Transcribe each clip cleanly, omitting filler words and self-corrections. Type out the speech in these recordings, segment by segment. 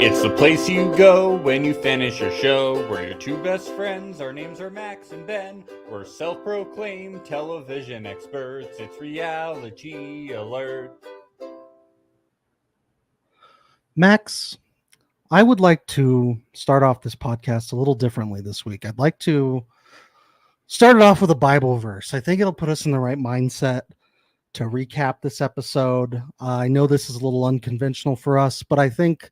It's the place you go when you finish your show. We're your two best friends. Our names are Max and Ben. We're self-proclaimed television experts. It's Reality Alert. Max, I would like to start off this podcast a little differently this week. I'd like to start it off with a Bible verse. I think it'll put us in the right mindset to recap this episode. I know this is a little unconventional for us, but I think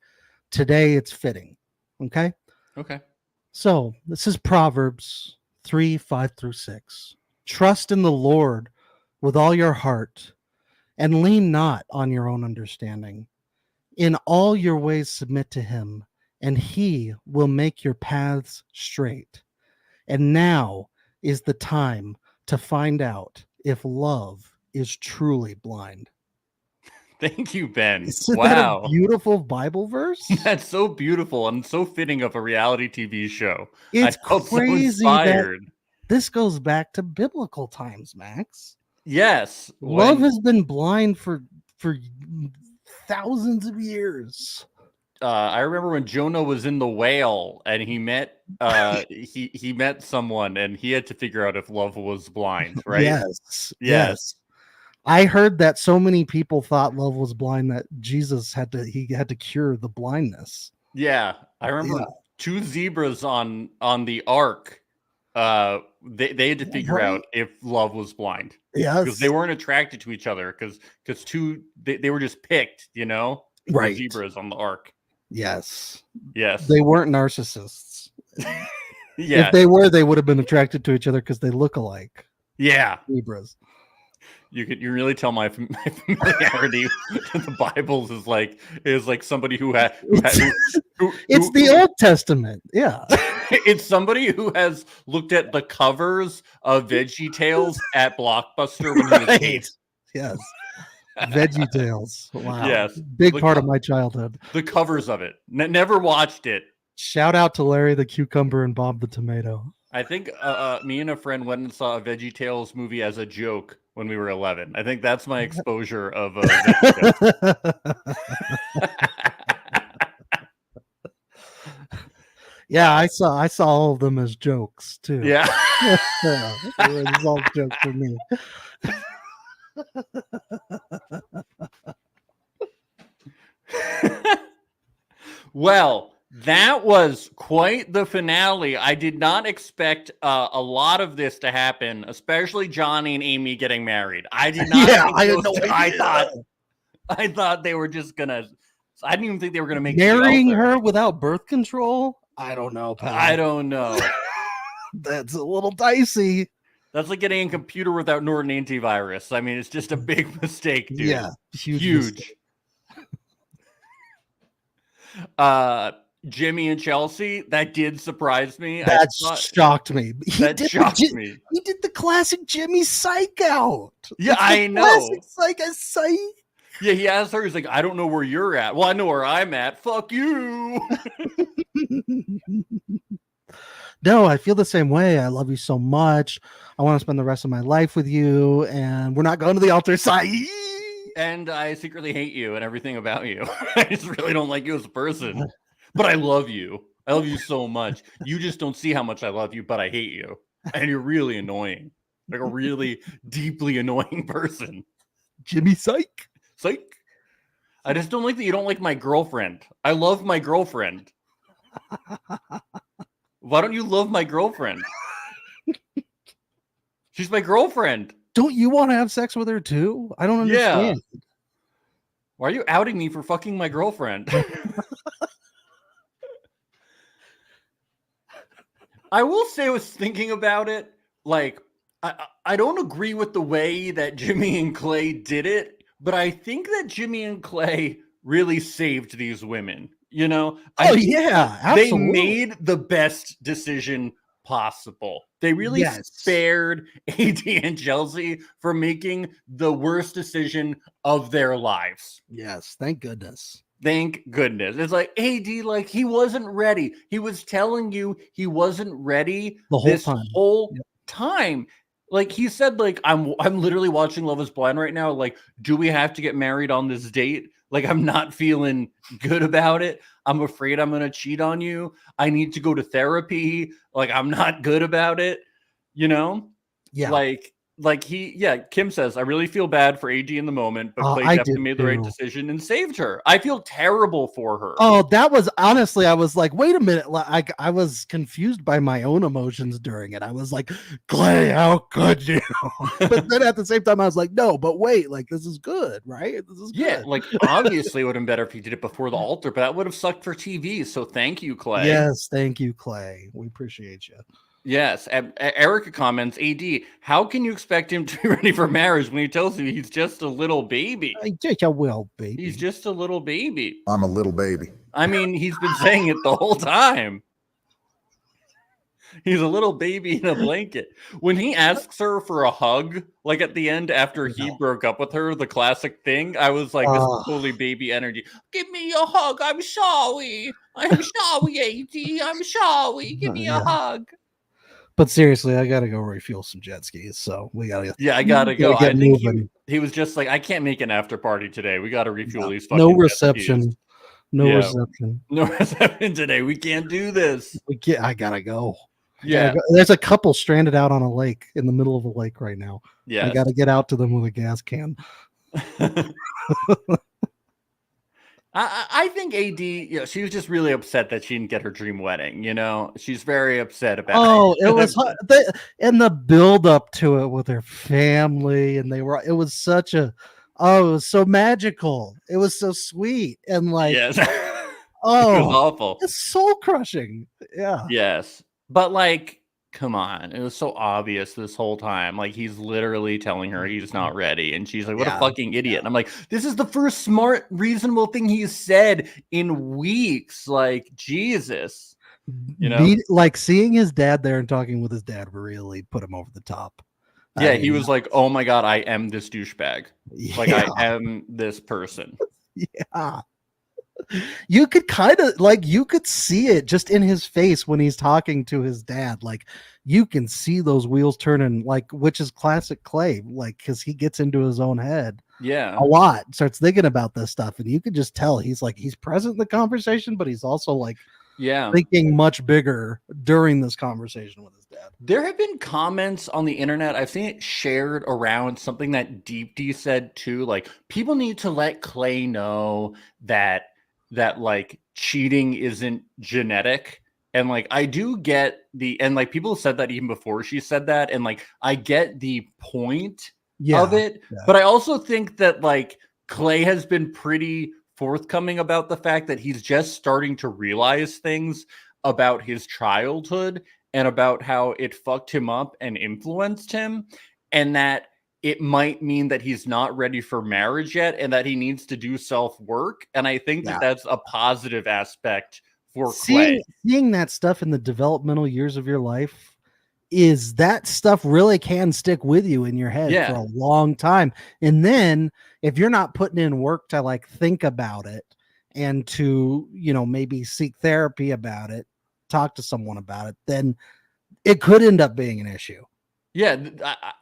today it's fitting. Okay? Okay. So this is Proverbs 3:5-6. Trust in the Lord with all your heart and lean not on your own understanding. In all your ways submit to him, and he will make your paths straight. And now is the time to find out if love is truly blind. Thank you, Ben. Isn't wow. that a beautiful Bible verse? That's so beautiful and so fitting of a reality TV show. It's I felt crazy so inspired. that this goes back to biblical times, Max. Yes. Love has been blind for thousands of years. I remember when Jonah was in the whale and he met he met someone and he had to figure out if love was blind, right? Yes. I heard that so many people thought love was blind that Jesus had to cure the blindness. Yeah, I remember two zebras on the ark. They had to figure out if love was blind. Yes, because they weren't attracted to each other because they were just picked, right? The zebras on the ark. Yes, they weren't narcissists. Yeah, if they were, they would have been attracted to each other because they look alike. Yeah, zebras. You really tell my familiarity with the Bibles is like somebody who had it's the Old Testament. Yeah. It's somebody who has looked at the covers of Veggie Tales at Blockbuster when he was 8. Yes. Veggie Tales. Wow. Yes. Big part of my childhood. The covers of it. Never watched it. Shout out to Larry the Cucumber and Bob the Tomato. I think me and a friend went and saw a Veggie Tales movie as a joke when we were 11. I think that's my exposure of Veggie Tales. Yeah, I saw all of them as jokes too. Yeah. It was all jokes for me. Well, that was quite the finale. I did not expect a lot of this to happen, especially Johnny and Amy getting married. I did not. Yeah, I thought they were just gonna. I didn't even think they were gonna make marrying her without birth control. I don't know, pal. I don't know. That's a little dicey. That's like getting a computer without Norton antivirus. I mean, it's just a big mistake, dude. Yeah, huge. Jimmy and Chelsea, that did surprise me. That shocked me. That shocked me. He did the classic Jimmy psych out. Yeah, I know. Classic psych. Yeah, he asked her, he's like, I don't know where you're at. Well, I know where I'm at. Fuck you. No, I feel the same way. I love you so much. I want to spend the rest of my life with you, and we're not going to the altar side. And I secretly hate you and everything about you. I just really don't like you as a person. But I love you. I love you so much. You just don't see how much I love you, but I hate you. And you're really annoying. Like a really deeply annoying person. Jimmy psych. Psych. I just don't like that you don't like my girlfriend. I love my girlfriend. Why don't you love my girlfriend? She's my girlfriend. Don't you want to have sex with her too? I don't understand. Yeah. Why are you outing me for fucking my girlfriend? I will say I was thinking about it. Like, I don't agree with the way that Jimmy and Clay did it, but I think that Jimmy and Clay really saved these women. Yeah, absolutely. They made the best decision possible. They really spared AD and Chelsea from making the worst decision of their lives. Yes, thank goodness. Thank goodness. It's like AD, like he wasn't ready. He was telling you he wasn't ready the whole time. Time. Like he said, like I'm literally watching Love is Blind right now. Like, do we have to get married on this date? Like, I'm not feeling good about it. I'm afraid I'm gonna cheat on you. I need to go to therapy. Like, I'm not good about it. You know, Yeah, like Kim says, I really feel bad for AG in the moment, but Clay I did definitely made the right too. decision and saved her. I feel terrible for her. Oh, that was honestly, I was like, wait a minute. I was confused by my own emotions during it. I was like, Clay, how could you? But then at the same time, I was like, no, but wait, like this is good, right? This is Yeah, good. like obviously it would have been better if he did it before the altar, but that would have sucked for TV. So thank you, Clay. Yes, thank you, Clay. We appreciate you. Yes. Erica comments, AD, how can you expect him to be ready for marriage when he tells you he's just a little baby? I think I will, He's baby. just a little baby. I'm a little baby. I mean, he's been saying it the whole time. He's a little baby in a blanket. When he asks her for a hug, like at the end after he broke up with her, the classic thing, I was like, this is totally baby energy. Give me a hug. I'm sorry. I'm sorry, AD. I'm sorry. Give me a hug. But seriously, I gotta go refuel some jet skis. So we gotta. Yeah, I gotta go. Get I think moving. he was just like, I can't make an after party today. We gotta refuel these fucking No jet reception. skis. No reception. No reception today. We can't do this. I gotta go. Yeah. There's a couple stranded out on a lake in the middle of a lake right now. Yeah. I gotta get out to them with a gas can. I think AD, she was just really upset that she didn't get her dream wedding. She's very upset about it. Oh, it was and the build up to it with her family, and it was such a, it was so magical. It was so sweet, and like, yes. Oh, it was awful. It's soul crushing. Yeah. Yes, but like, come on, it was so obvious this whole time. Like, he's literally telling her he's not ready, and she's like, what a fucking idiot. And I'm like, this is the first smart, reasonable thing he's said in weeks. Like, Jesus. Like seeing his dad there and talking with his dad really put him over the top. Yeah, he was like, oh my God, I am this douchebag. Like, I am this person. Yeah. You could kind of like, you could see it just in his face when he's talking to his dad. Like, you can see those wheels turning, like, which is classic Clay, like, because he gets into his own head a lot, starts thinking about this stuff, and you could just tell he's present in the conversation, but he's also like thinking much bigger during this conversation with his dad. There have been comments on the internet, I've seen it shared around, something that Deep D said too, like, people need to let Clay know that like cheating isn't genetic. And like, I do get and like, people said that even before she said that, and like, I get the point of it, but I also think that like Clay has been pretty forthcoming about the fact that he's just starting to realize things about his childhood and about how it fucked him up and influenced him, and that it might mean that he's not ready for marriage yet and that he needs to do self-work. And I think that that's a positive aspect for Clay. Seeing that stuff in the developmental years of your life, is that stuff really can stick with you in your head for a long time. And then if you're not putting in work to like think about it and to, maybe seek therapy about it, talk to someone about it, then it could end up being an issue. Yeah,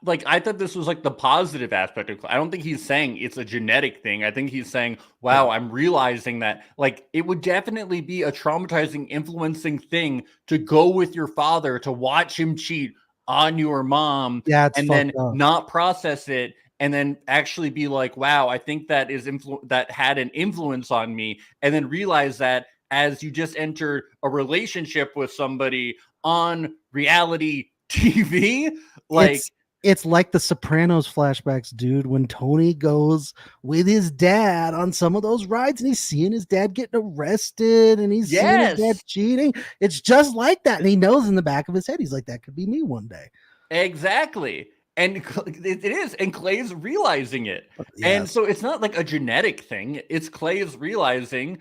I thought this was like the positive aspect of Clay. I don't think he's saying it's a genetic thing. I think he's saying, wow, I'm realizing that like it would definitely be a traumatizing, influencing thing to go with your father, to watch him cheat on your mom, and then not process it, and then actually be like, wow, I think that is that had an influence on me, and then realize that as you just entered a relationship with somebody on reality TV, like it's like the Sopranos flashbacks, dude, when Tony goes with his dad on some of those rides and he's seeing his dad getting arrested and he's seeing his dad cheating. It's just like that. And he knows in the back of his head, he's like, that could be me one day. Exactly. And it is. And Clay's realizing it. Yes. And so it's not like a genetic thing. It's Clay's realizing,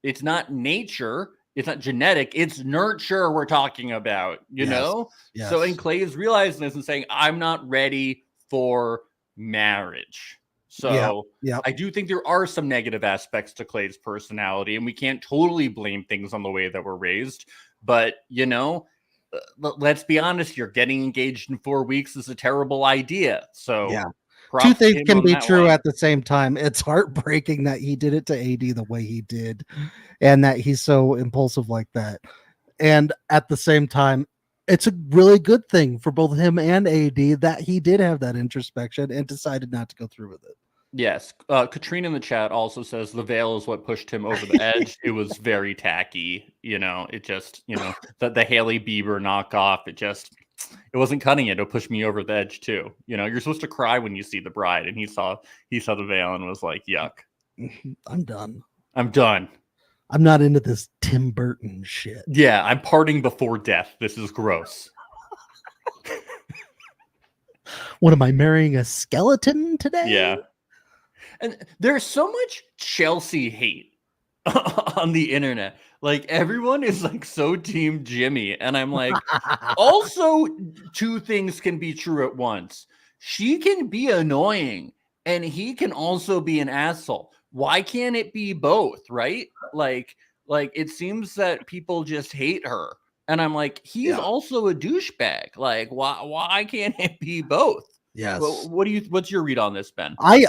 it's not nature. It's not genetic, it's nurture we're talking about, you know? Yes. So, and Clay is realizing this and saying, I'm not ready for marriage. So I do think there are some negative aspects to Clay's personality, and we can't totally blame things on the way that we're raised. But, let's be honest, you're getting engaged in 4 weeks is a terrible idea. So Yeah. Two props to things him can on be that true one. at the same time. It's heartbreaking that he did it to AD the way he did, and that he's so impulsive like that. And at the same time, it's a really good thing for both him and AD that he did have that introspection and decided not to go through with it. Yes. Katrina in the chat also says the veil is what pushed him over the edge. It was very tacky. It just, the Haley Bieber knockoff, it wasn't cutting it. It pushed me over the edge too. You're supposed to cry when you see the bride, and he saw the veil and was like, yuck. I'm done. I'm done. I'm not into this Tim Burton shit. Yeah, I'm parting before death. This is gross. What am I marrying a skeleton today? Yeah. And there's so much Chelsea hate on the internet. Like everyone is like so team Jimmy. And I'm like, also, two things can be true at once. She can be annoying and he can also be an asshole. Why can't it be both? Right? Like it seems that people just hate her. And I'm like, he's also a douchebag. Like, why can't it be both? Yes. Well, what's your read on this, Ben? I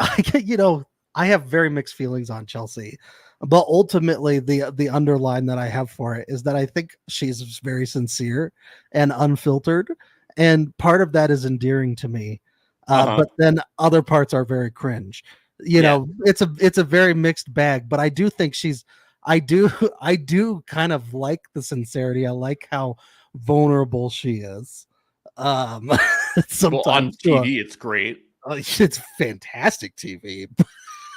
have very mixed feelings on Chelsea, but ultimately the underline that I have for it is that I think she's very sincere and unfiltered, and part of that is endearing to me. But then other parts are very cringe. It's a very mixed bag, but I do think I do kind of like the sincerity. I like how vulnerable she is. Sometimes on TV, it's great. It's fantastic TV.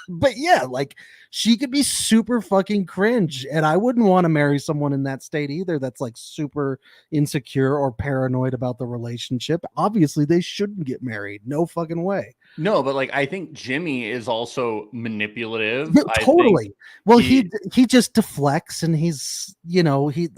But yeah, like she could be super fucking cringe, and I wouldn't want to marry someone in that state either that's like super insecure or paranoid about the relationship. Obviously, they shouldn't get married. No fucking way. No, but like I think Jimmy is also manipulative. Yeah, totally. Well, he just deflects, and he's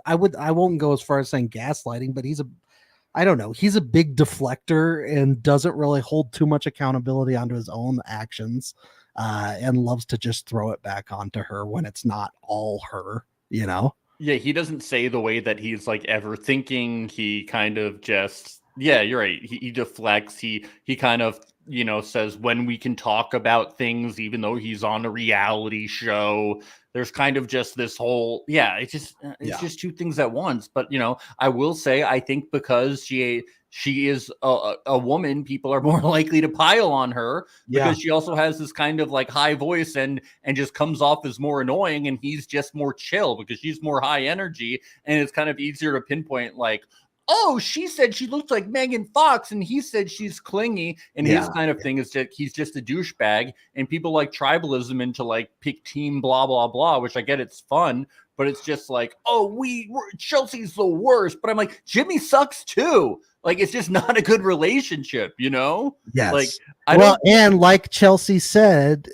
I won't go as far as saying gaslighting, but he's a big deflector and doesn't really hold too much accountability onto his own actions, and loves to just throw it back onto her when it's not all her, Yeah, he doesn't say the way that he's like ever thinking. He kind of just, you're right. He deflects. He kind of, says when we can talk about things, even though he's on a reality show. There's kind of just this whole, it's just two things at once. But, I will say, I think because she is a woman, people are more likely to pile on her because she also has this kind of like high voice and just comes off as more annoying, and he's just more chill because she's more high energy, and it's kind of easier to pinpoint like, oh, she said she looks like Megan Fox, and he said she's clingy, and his kind of thing is that he's just a douchebag, and people like tribalism into like pick team blah blah blah, which I get, it's fun, but it's just like, oh, Chelsea's the worst, but I'm like, Jimmy sucks too. Like it's just not a good relationship, Yes. Like and like Chelsea said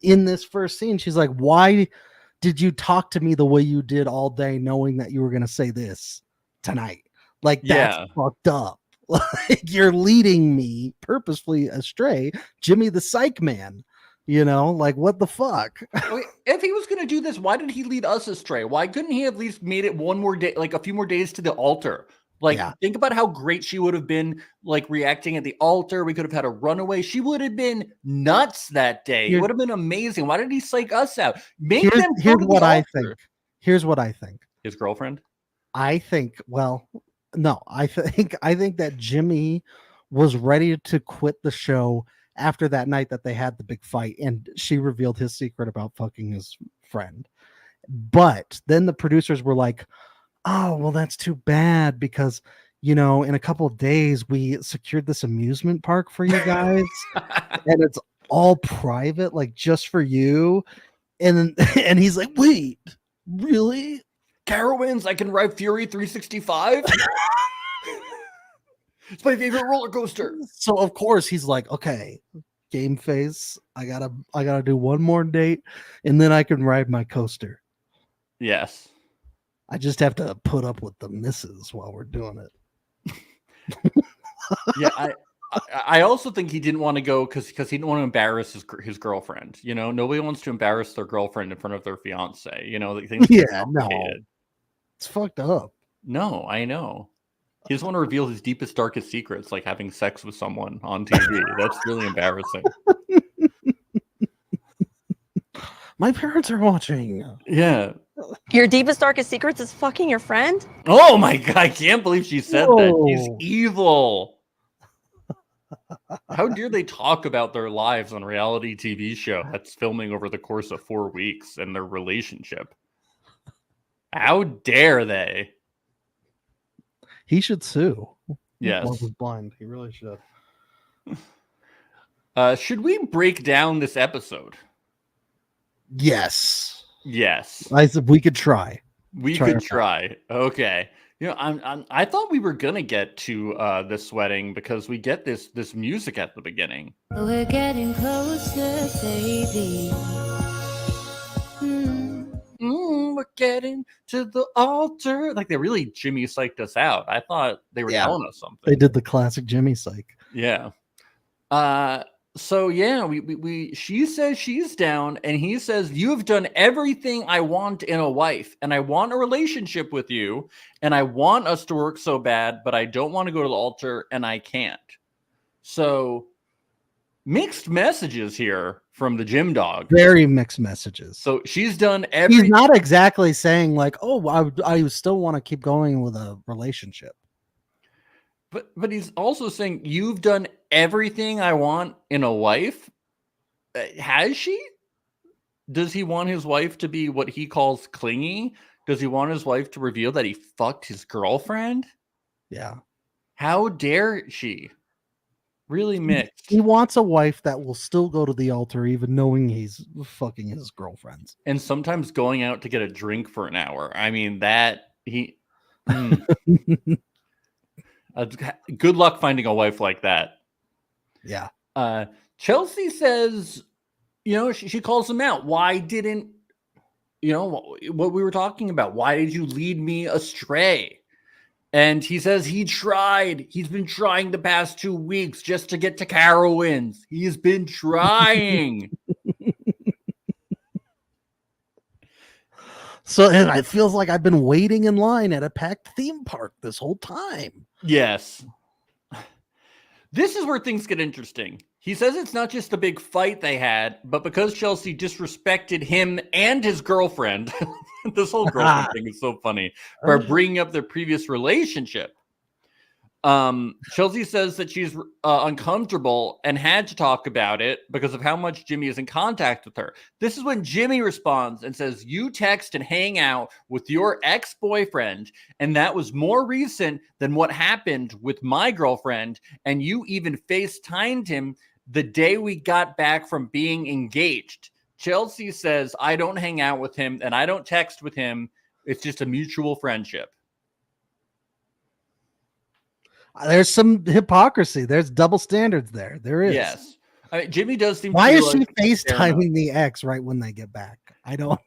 in this first scene, she's like, why did you talk to me the way you did all day, knowing that you were going to say this tonight? Like, that's fucked up. Like, you're leading me purposefully astray, Jimmy the psych man. Like, what the fuck? If he was going to do this, why did he lead us astray? Why couldn't he at least made it one more day, like a few more days to the altar? Like, think about how great she would have been, like, reacting at the altar. We could have had a runaway. She would have been nuts that day. It would have been amazing. Why did he psych us out? Here's what I think. Here's what I think. His girlfriend? I think, well, no, I think that Jimmy was ready to quit the show after that night that they had the big fight, and she revealed his secret about fucking his friend. But then the producers were like, oh, well, that's too bad because, in a couple of days we secured this amusement park for you guys and it's all private, like just for you. And he's like, wait, really? Carowinds, I can ride Fury 365. It's my favorite roller coaster. So of course he's like, okay, game face. I gotta do one more date, and then I can ride my coaster. Yes. I just have to put up with the misses while we're doing it. Yeah, I also think he didn't want to go because he didn't want to embarrass his girlfriend. Nobody wants to embarrass their girlfriend in front of their fiance. Things no, it's fucked up. No, I know. He doesn't want to reveal his deepest, darkest secrets, like having sex with someone on TV. That's really embarrassing. My parents are watching. Yeah. Your deepest, darkest secrets is fucking your friend? Oh my God, I can't believe she said that. She's Whoa. evil. How dare they talk about their lives on a reality TV show that's filming over the course of 4 weeks and their relationship? How dare they? He should sue. Yes. Love is blind. He really should. Should we break down this episode? Yes. Yes. I said we could try. We could try. Okay. You know, I thought we were gonna get to this wedding because we get this music at the beginning. We're getting closer, baby. We're getting to the altar. Like they really Jimmy psyched us out. I thought they were telling us something. They did the classic Jimmy psych. Yeah. So yeah, she says she's down, and he says, you have done everything I want in a wife, and I want a relationship with you, and I want us to work so bad, but I don't want to go to the altar, and I can't. So mixed messages here from the gym dog. Very mixed messages. So she's done everything. He's not exactly saying like, oh, I still want to keep going with a relationship. But he's also saying, you've done everything I want in a wife. Has she? Does he want his wife to be what he calls clingy? Does he want his wife to reveal that he fucked his girlfriend? Yeah. How dare she? Really mixed. He wants a wife that will still go to the altar even knowing he's fucking his girlfriends. And sometimes going out to get a drink for an hour. I mean, that he... good luck finding a wife like that. Yeah. Chelsea says, she calls him out. Why didn't, what we were talking about? Why did you lead me astray? And he says he tried. He's been trying the past 2 weeks just to get to Carowinds. He's been trying. So and it feels like I've been waiting in line at a packed theme park this whole time. Yes. This is where things get interesting. He says it's not just a big fight they had, but because Chelsea disrespected him and his girlfriend, this whole girlfriend thing is so funny, by bringing up their previous relationship. Chelsea says that she's uncomfortable and had to talk about it because of how much Jimmy is in contact with her. This is when Jimmy responds and says, you text and hang out with your ex-boyfriend, and that was more recent than what happened with my girlfriend, and you even FaceTimed him the day we got back from being engaged. Chelsea says, I don't hang out with him and I don't text with him. It's just a mutual friendship. There's some hypocrisy. There's double standards there. There is. Yes. I mean, Jimmy does seem Why to is she FaceTiming the ex right when they get back? I know.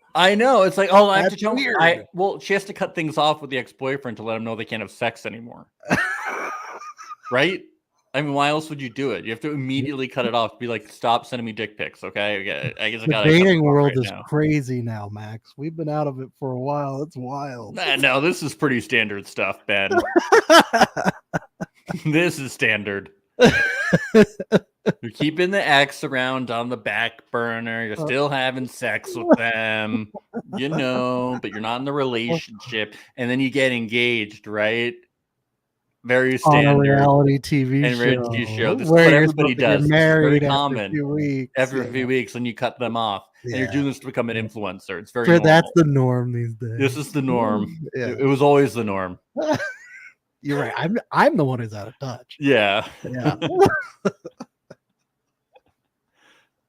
It's like, I have to tell her. Well, she has to cut things off with the ex-boyfriend to let him know they can't have sex anymore. Right? I mean, why else would you do it? You have to immediately cut it off. Be like, stop sending me dick pics, okay? I guess I got the dating world is crazy now, Max. We've been out of it for a while. It's wild. No, this is pretty standard stuff, Ben. This is standard. You're keeping the ex around on the back burner. You're still having sex with them, but you're not in the relationship. And then you get engaged, right? Very standard. On a reality TV show. This is what everybody does. It's very common. Every few weeks, and you cut them off. Yeah. And you're doing this to become an influencer. It's very normal. That's the norm these days. This is the norm. Yeah. It was always the norm. You're right. I'm the one who's out of touch. Yeah.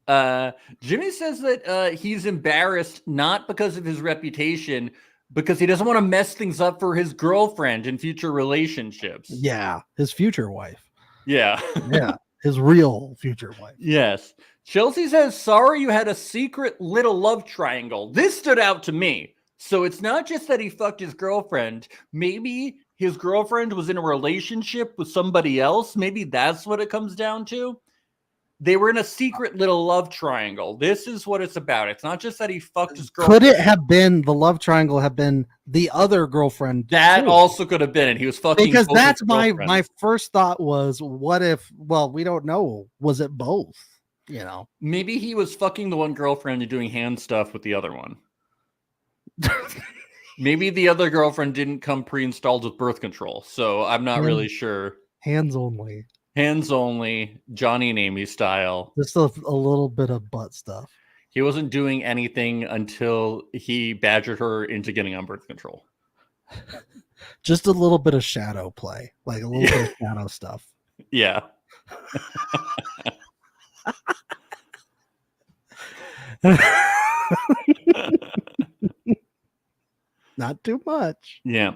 Yeah. Jimmy says that he's embarrassed not because of his reputation, because he doesn't want to mess things up for his girlfriend in future relationships. Yeah. His future wife. Yeah. Yeah. His real future wife. Yes. Chelsea says, sorry you had a secret little love triangle. This stood out to me. So it's not just that he fucked his girlfriend. Maybe his girlfriend was in a relationship with somebody else. Maybe that's what it comes down to. They were in a secret little love triangle. This is what it's about. It's not just that he fucked his girlfriend. Could it have been the love triangle have been the other girlfriend? That too? also could have been it. He was fucking Because both his that's my girlfriends. first thought was, what if? Well, we don't know. Was it both? You know, Maybe he was fucking the one girlfriend and doing hand stuff with the other one. Maybe the other girlfriend didn't come pre-installed with birth control, so I'm not really sure. hands only, Hands only, Johnny and Amy style. just a little bit of butt stuff. He wasn't doing anything until he badgered her into getting on birth control. Just a little bit of shadow play, like a little bit of shadow stuff. Yeah. Not too much. Yeah.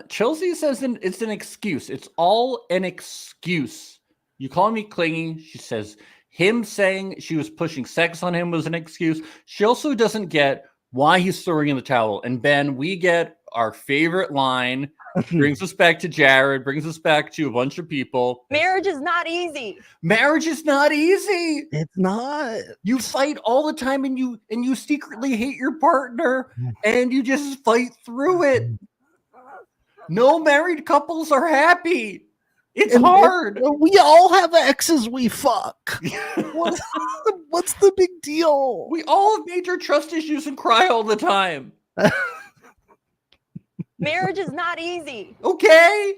Chelsea says it's an excuse. It's all an excuse. You call me clingy. She says him saying she was pushing sex on him was an excuse. She also doesn't get why he's throwing in the towel. And Ben, we get our favorite line. Brings us back to Jared. Brings us back to a bunch of people. Marriage is not easy. Marriage is not easy. It's not. You fight all the time, and you secretly hate your partner, and you just fight through it. No married couples are happy. It's hard. We all have exes we fuck. What's the big deal? We all have major trust issues and cry all the time. Marriage is not easy. Okay.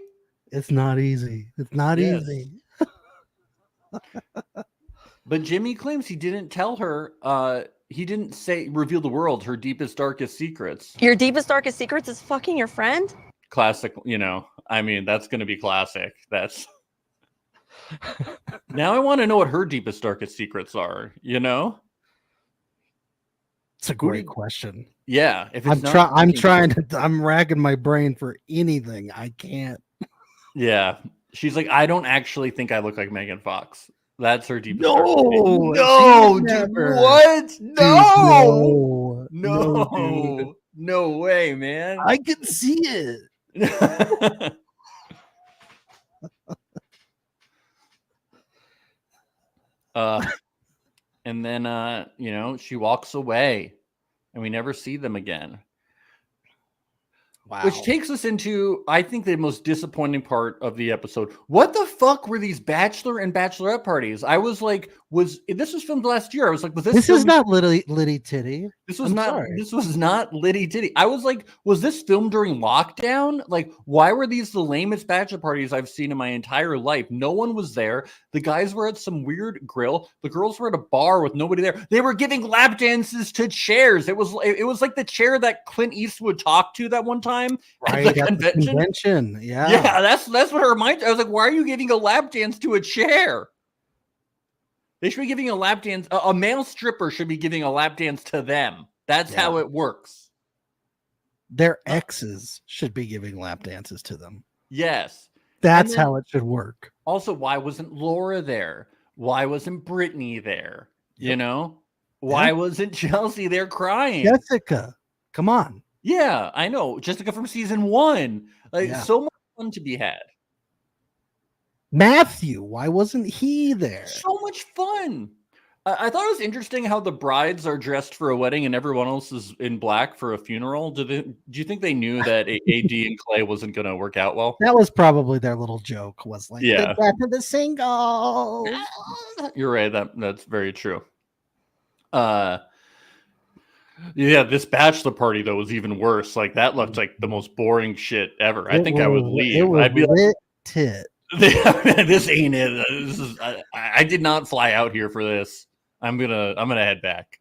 It's not easy. It's not Yes. easy. But Jimmy claims he didn't tell her. He didn't reveal the world her deepest, darkest secrets. Your deepest, darkest secrets is fucking your friend? Classic, I mean, that's going to be classic. That's now I want to know what her deepest, darkest secrets are, It's a great question. Yeah. If it's I'm ragging my brain for anything. I can't. Yeah. She's like, I don't actually think I look like Megan Fox. That's her deepest. No, No, dude, never. what? Dude, No. dude. No. No way, man. I can see it. And then she walks away and we never see them again. Wow. Which takes us into, I think, the most disappointing part of the episode. What the fuck were these bachelor and bachelorette parties? I was like, this was filmed last year. I was like, this is not Liddy Titty. This was not Liddy Titty. I was like, was this filmed during lockdown? Like, why were these the lamest bachelor parties I've seen in my entire life? No one was there. The guys were at some weird grill. The girls were at a bar with nobody there. They were giving lap dances to chairs. It was like the chair that Clint Eastwood talked to that one time Right, at the convention. Yeah. Yeah, that's what it reminded. I was like, why are you giving a lap dance to a chair? They should be giving a lap dance. A male stripper should be giving a lap dance to them. That's how it works. Their exes should be giving lap dances to them. Yes. That's how it should work. Also, why wasn't Laura there? Why wasn't Brittany there? Why wasn't Chelsea there crying? Jessica, come on. Yeah, I know. Jessica from season 1. So much fun to be had. Matthew, why wasn't he there? So much fun. I thought it was interesting how the brides are dressed for a wedding and everyone else is in black for a funeral. Do you think they knew that AD and Clay wasn't going to work out well? That was probably their little joke. Was like, yeah, back to the singles. You're right. That's very true. Yeah, this bachelor party though was even worse. Like that looked like the most boring shit ever. I think I would leave. I'd be like, tit. This ain't it. I did not fly out here for this. I'm gonna head back.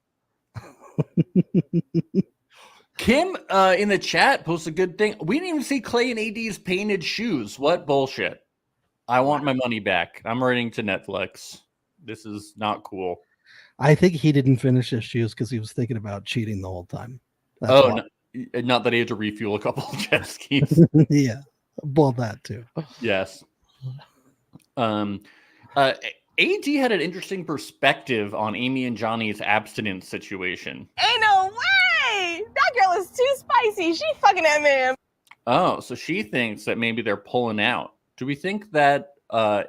Kim in the chat posts a good thing. We didn't even see Clay and AD's painted shoes. What bullshit. I want my money back. I'm writing to Netflix. This is not cool. I think he didn't finish his shoes because he was thinking about cheating the whole time. Not that he had to refuel a couple of jet skis. Yeah. Well, that too. Yes. AD had an interesting perspective on Amy and Johnny's abstinence situation. Ain't no way! That girl is too spicy. She fucking that man. Oh, so she thinks that maybe they're pulling out. Do we think that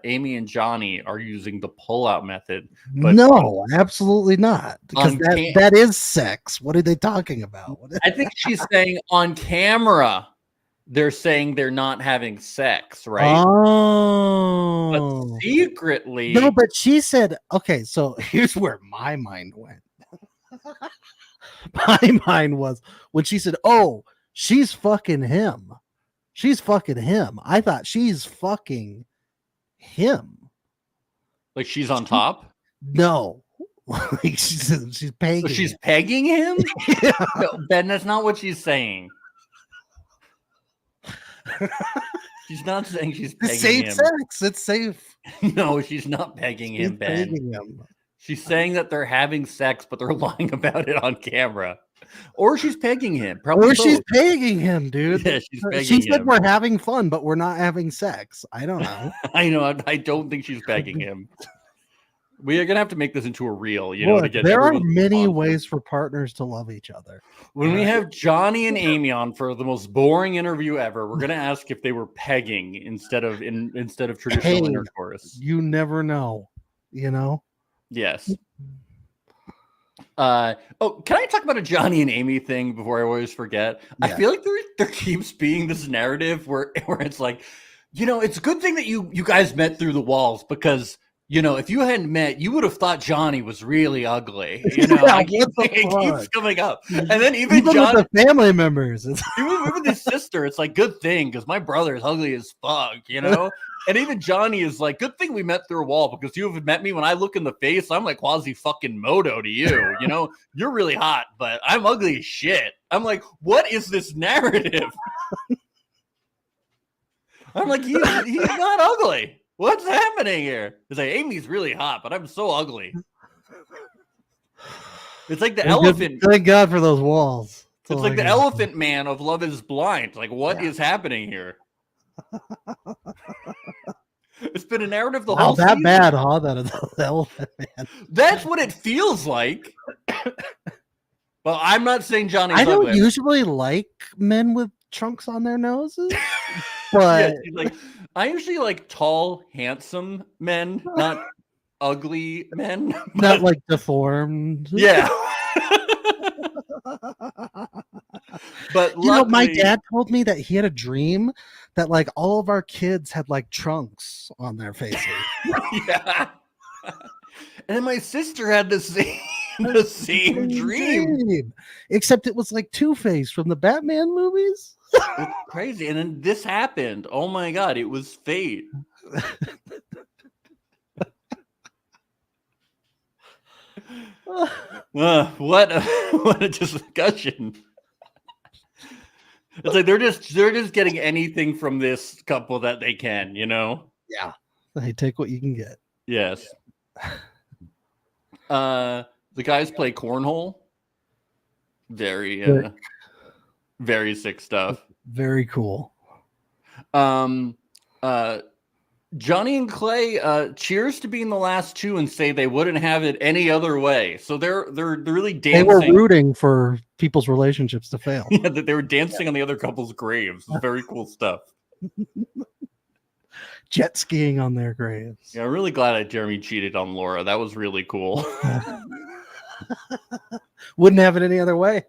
Amy and Johnny are using the pullout method. But No, absolutely not. Because on that is sex. What are they talking about? I think she's saying on camera, they're saying they're not having sex, right? Oh. But secretly. No, but she said, okay, so here's where my mind went. My mind was when she said, oh, she's fucking him. She's fucking him. I thought she's fucking him. Like she's on top? No. Like she's pegging. So she's him. pegging him? Yeah. No, Ben, that's not what she's saying. She's not saying she's pegging It's safe him. sex. It's safe. No, she's not pegging him, Ben. Pegging him. She's saying that they're having sex, but they're lying about it on camera. Or she's pegging him. Probably Or she's both. pegging him, dude. Yeah, she's pegging she said him. we're having fun, but we're not having sex. I don't know. I know. I don't think she's pegging him. We are gonna have to make this into a reel, you know, Look, to get there are everyone's many responses. ways for partners to love each other. When we have Johnny and Amy on for the most boring interview ever, we're gonna ask if they were pegging instead of traditional Hey. intercourse. You never know, you know? Yes. Oh, can I talk about a Johnny and Amy thing before I always forget? I Yeah. feel like there keeps being this narrative where it's like, you know, it's a good thing that you guys met through the walls because, you know, if you hadn't met, you would have thought Johnny was really ugly. You know, Yeah, it keeps fuck? coming up. And then even Even Johnny, with the family members. It's even his sister, it's like, good thing because my brother is ugly as fuck, you know? And even Johnny is like, good thing we met through a wall because you have met me when I look in the face, I'm like quasi fucking Moto to you. You know, you're really hot, but I'm ugly as shit. I'm like, what is this narrative? I'm like, he's not ugly. What's happening here? It's like Amy's really hot, but I'm so ugly. It's like the elephant. Thank God for those walls. It's like the elephant man of Love is Blind. Like, what is happening here? It's been a narrative the whole that season. bad, huh? That is the elephant man. That's what it feels like. Well, I'm not saying Johnny's I don't ugly. usually like men with chunks on their noses, but Yeah, she's like, I usually like tall, handsome men, not ugly men. not like deformed. Yeah. But You know, my luckily- dad told me that he had a dream that like all of our kids had like trunks on their faces. Yeah. And then my sister had the same dream. Except it was like Two-Face from the Batman movies. It's crazy. And then this happened. Oh my god, it was fate. What a discussion. It's like they're just getting anything from this couple that they can, you know? Yeah. Hey, take what you can get. Yes. The guys play cornhole. Very Sick. very sick stuff. Very cool. Johnny and Clay cheers to being the last two and say they wouldn't have it any other way. So they're really They dancing. were rooting for people's relationships to fail. Yeah, that they were dancing on the other couple's graves. Very cool stuff. Jet skiing on their graves. Yeah, I'm really glad that Jeremy cheated on Laura. That was really cool. Wouldn't have it any other way.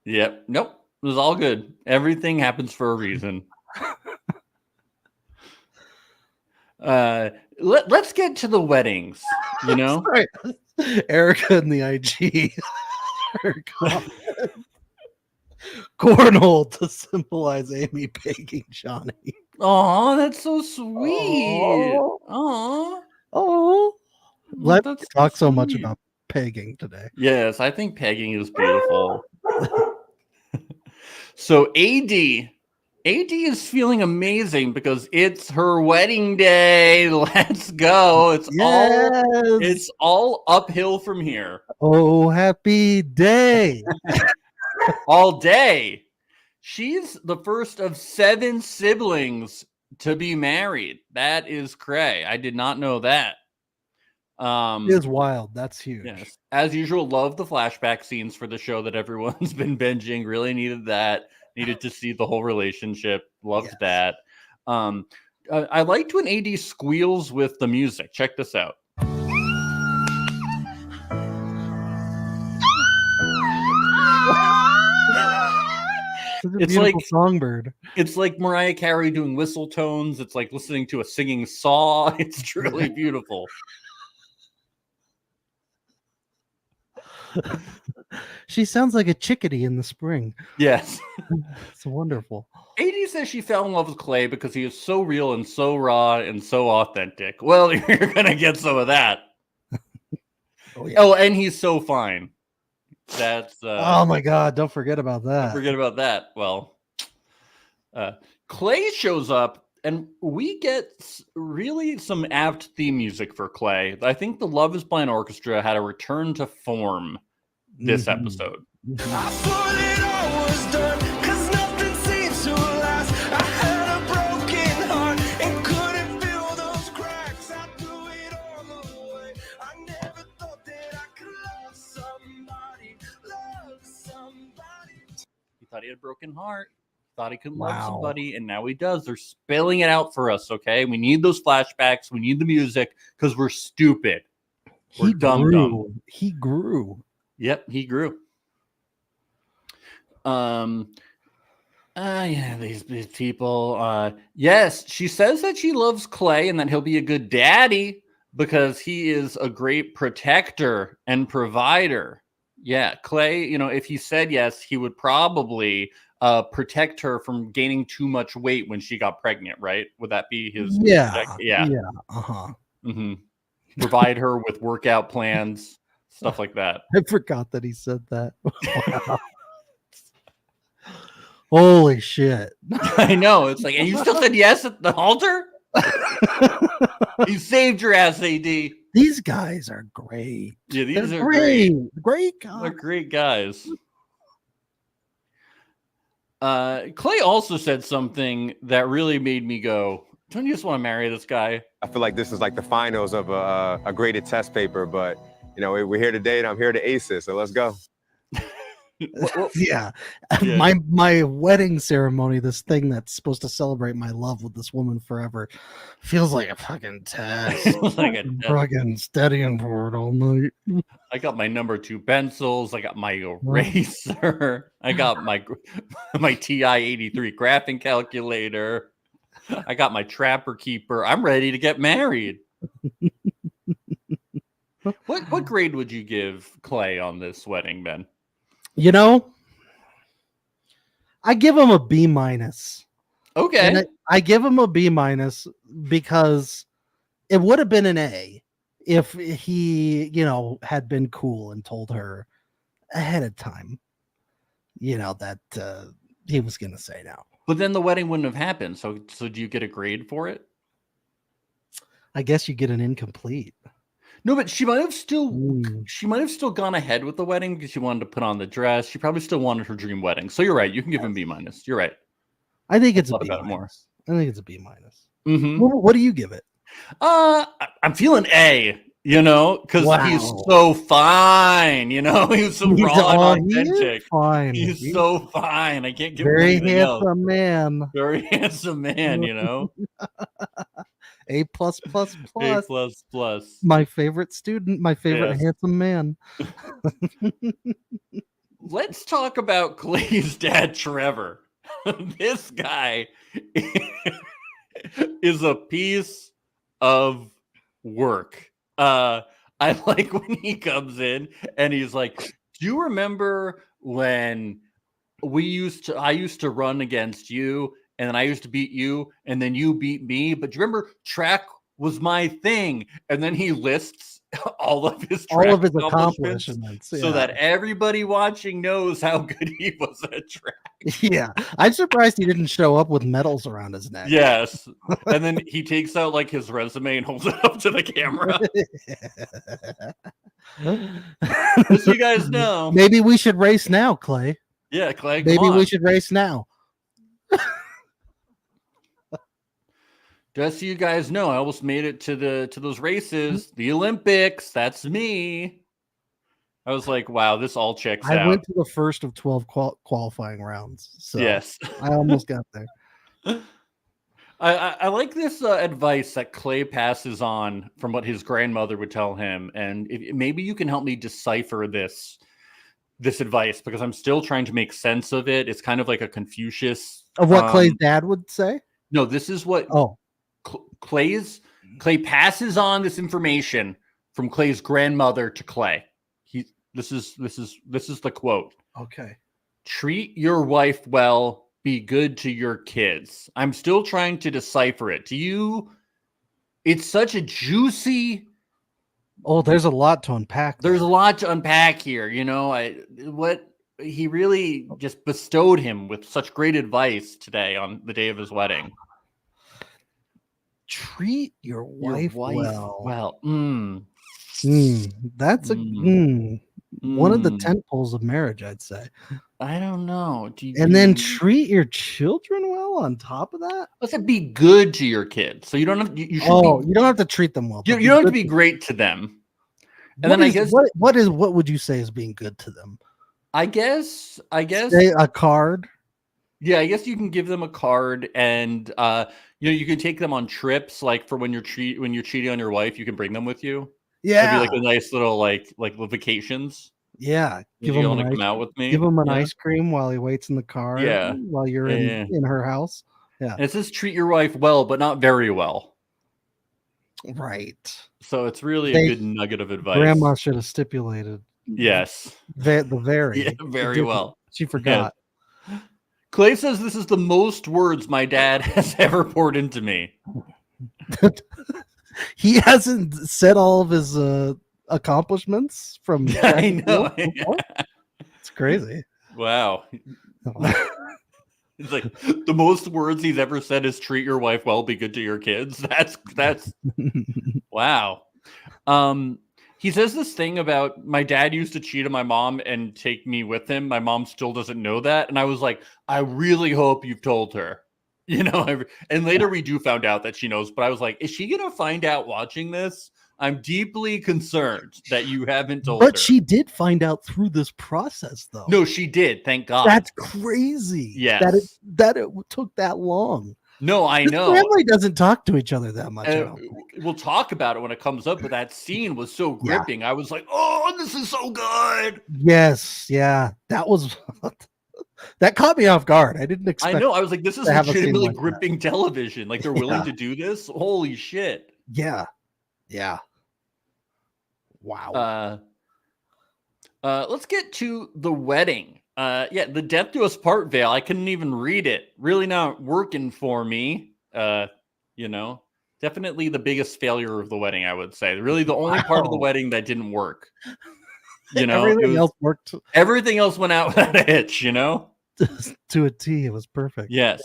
Yep. Nope. It was all good. Everything happens for a reason. Let's get to the weddings, you know? Right. Erica in the IG. Cornhole to symbolize Amy pegging Johnny. Oh, that's so sweet. Oh. Oh. Let's That's talk so much sweet. about pegging today. Yes, I think pegging is beautiful. So AD is feeling amazing because it's her wedding day. Let's go. It's all uphill from here. Oh, happy day. All day. She's the first of 7 siblings to be married. That is cray. I did not know that. It is wild. That's huge. Yes. As usual, love the flashback scenes for the show that everyone's been binging. Really needed that. Needed to see the whole relationship. Loved that. I liked when AD squeals with the music. Check this out. It's like songbird. It's like Mariah Carey doing whistle tones. It's like listening to a singing saw. It's truly beautiful. She sounds like a chickadee in the spring. Yes. It's wonderful. AD says she fell in love with Clay because he is so real and so raw and so authentic. Well, you're going to get some of that. Oh, and he's so fine. That's oh my God, don't forget about that. Don't forget about that. Well, Clay shows up and we get really some apt theme music for Clay. I think the Love Is Blind Orchestra had a return to form this episode. I thought it all was done, 'cause nothing seems to last. I had a broken heart and couldn't fill those cracks. I threw it all away. I never thought that I could love somebody. He thought he had a broken heart. Thought he couldn't love somebody, and now he does. They're spilling it out for us, okay? We need those flashbacks. We need the music because we're stupid. We're dumb. He grew. Yep, he grew. Yeah, these people. Yes, she says that she loves Clay and that he'll be a good daddy because he is a great protector and provider. Yeah, Clay, if he said yes, he would probably protect her from gaining too much weight when she got pregnant, right? Would that be his? Yeah. Uh-huh. Mm-hmm. Provide her with workout plans, stuff like that. I forgot that he said that. Wow. Holy shit. I know. It's like, and you still said yes at the altar? You saved your ass, AD. These guys are great. Yeah, these They're are great. Great guys. They're great guys. Clay also said something that really made me go, don't you just want to marry this guy? I feel like this is like the finals of a graded test paper, but we're here today and I'm here to ace it, so let's go. Yeah. My wedding ceremony, this thing that's supposed to celebrate my love with this woman forever, feels like a fucking test. Like a fucking studying for it all night. I got my number 2 pencils. I got my eraser. I got my TI 83 graphing calculator. I got my Trapper Keeper. I'm ready to get married. What grade would you give Clay on this wedding, Ben? I give him a B-. Okay. And I give him a B- because it would have been an A if he, had been cool and told her ahead of time, that he was going to say no. But then the wedding wouldn't have happened. So do you get a grade for it? I guess you get an incomplete. No, but she might have still gone ahead with the wedding because she wanted to put on the dress. She probably still wanted her dream wedding. So you're right. You can give him B-. You're right. I think it's a B-. More. I think it's a B-. Mm-hmm. What do you give it? I'm feeling A. Because he's so fine. He was so raw and authentic. He's so fine. I can't give him anything else. Very handsome man. A+++. A++. My favorite student, my favorite handsome man. Let's talk about Clay's dad, Trevor. This guy is a piece of work. I like when he comes in and he's like, do you remember when I used to run against you and then I used to beat you and then you beat me, but do you remember track was my thing? And then he lists all of his accomplishments so that everybody watching knows how good he was at track. Yeah, I'm surprised he didn't show up with medals around his neck. Yes, and then he takes out like his resume and holds it up to the camera. Just so you guys know, maybe we should race now, Clay. Yeah, Clay. Maybe we should race now. Just so you guys know, I almost made it to those races, the Olympics. That's me. I was like, wow, this all checks out. I went to the first of 12 qualifying rounds. So yes, I almost got there. I like this advice that Clay passes on from what his grandmother would tell him, and maybe you can help me decipher this advice because I'm still trying to make sense of it. It's kind of like a Confucius Of what Clay's dad would say? No, this is what Clay passes on this information from Clay's grandmother to Clay. This is the quote. Okay. Treat your wife well, be good to your kids. I'm still trying to decipher it. It's such a juicy. Oh, there's a lot to unpack. There's a lot to unpack here. What he really just bestowed him with such great advice today on the day of his wedding. Treat your wife well. That's one of the tent poles of marriage, I'd say. I don't know. Then treat your children well on top of that. Let's say be good to your kids. So you don't have you don't have to treat them well. You don't have to be great to them. And then I guess what would you say is being good to them? I guess say a card. Yeah, I guess you can give them a card, and you can take them on trips. Like for when you're cheating on your wife, you can bring them with you. Yeah, it'd be like a nice little like vacations. Yeah, give him to come out with me. Give him an ice cream while he waits in the car. Yeah, while you're in her house. Yeah, and it says treat your wife well, but not very well. Right. So it's really a good nugget of advice. Grandma should have stipulated. Yes. The very. Very well. She forgot. Yeah. Clay says this is the most words my dad has ever poured into me. He hasn't said all of his accomplishments from. I know. It's crazy. Wow. It's like the most words he's ever said is treat your wife well, be good to your kids. That's wow. He says this thing about my dad used to cheat on my mom and take me with him. My mom still doesn't know that. And I was like, I really hope you've told her, and later we do found out that she knows, but I was like, is she going to find out watching this? I'm deeply concerned that you haven't told her. But she did find out through this process, though. No, she did. Thank God. That's crazy. Yes. That it took that long. No, I know. Family doesn't talk to each other that much. We'll talk about it when it comes up, but that scene was so gripping. I was like, oh, this is so good. Yes. Yeah. That was... that caught me off guard. I didn't expect... I know. I was like, this is legitimately gripping television. Like, they're willing to do this? Holy shit. Yeah. Yeah. Wow. Let's get to the wedding. The death to us part veil. I couldn't even read it. Really not working for me. Definitely the biggest failure of the wedding, I would say. Really the only part of the wedding that didn't work. Everything else worked. Everything else went out without a hitch, To a T, it was perfect. Yes.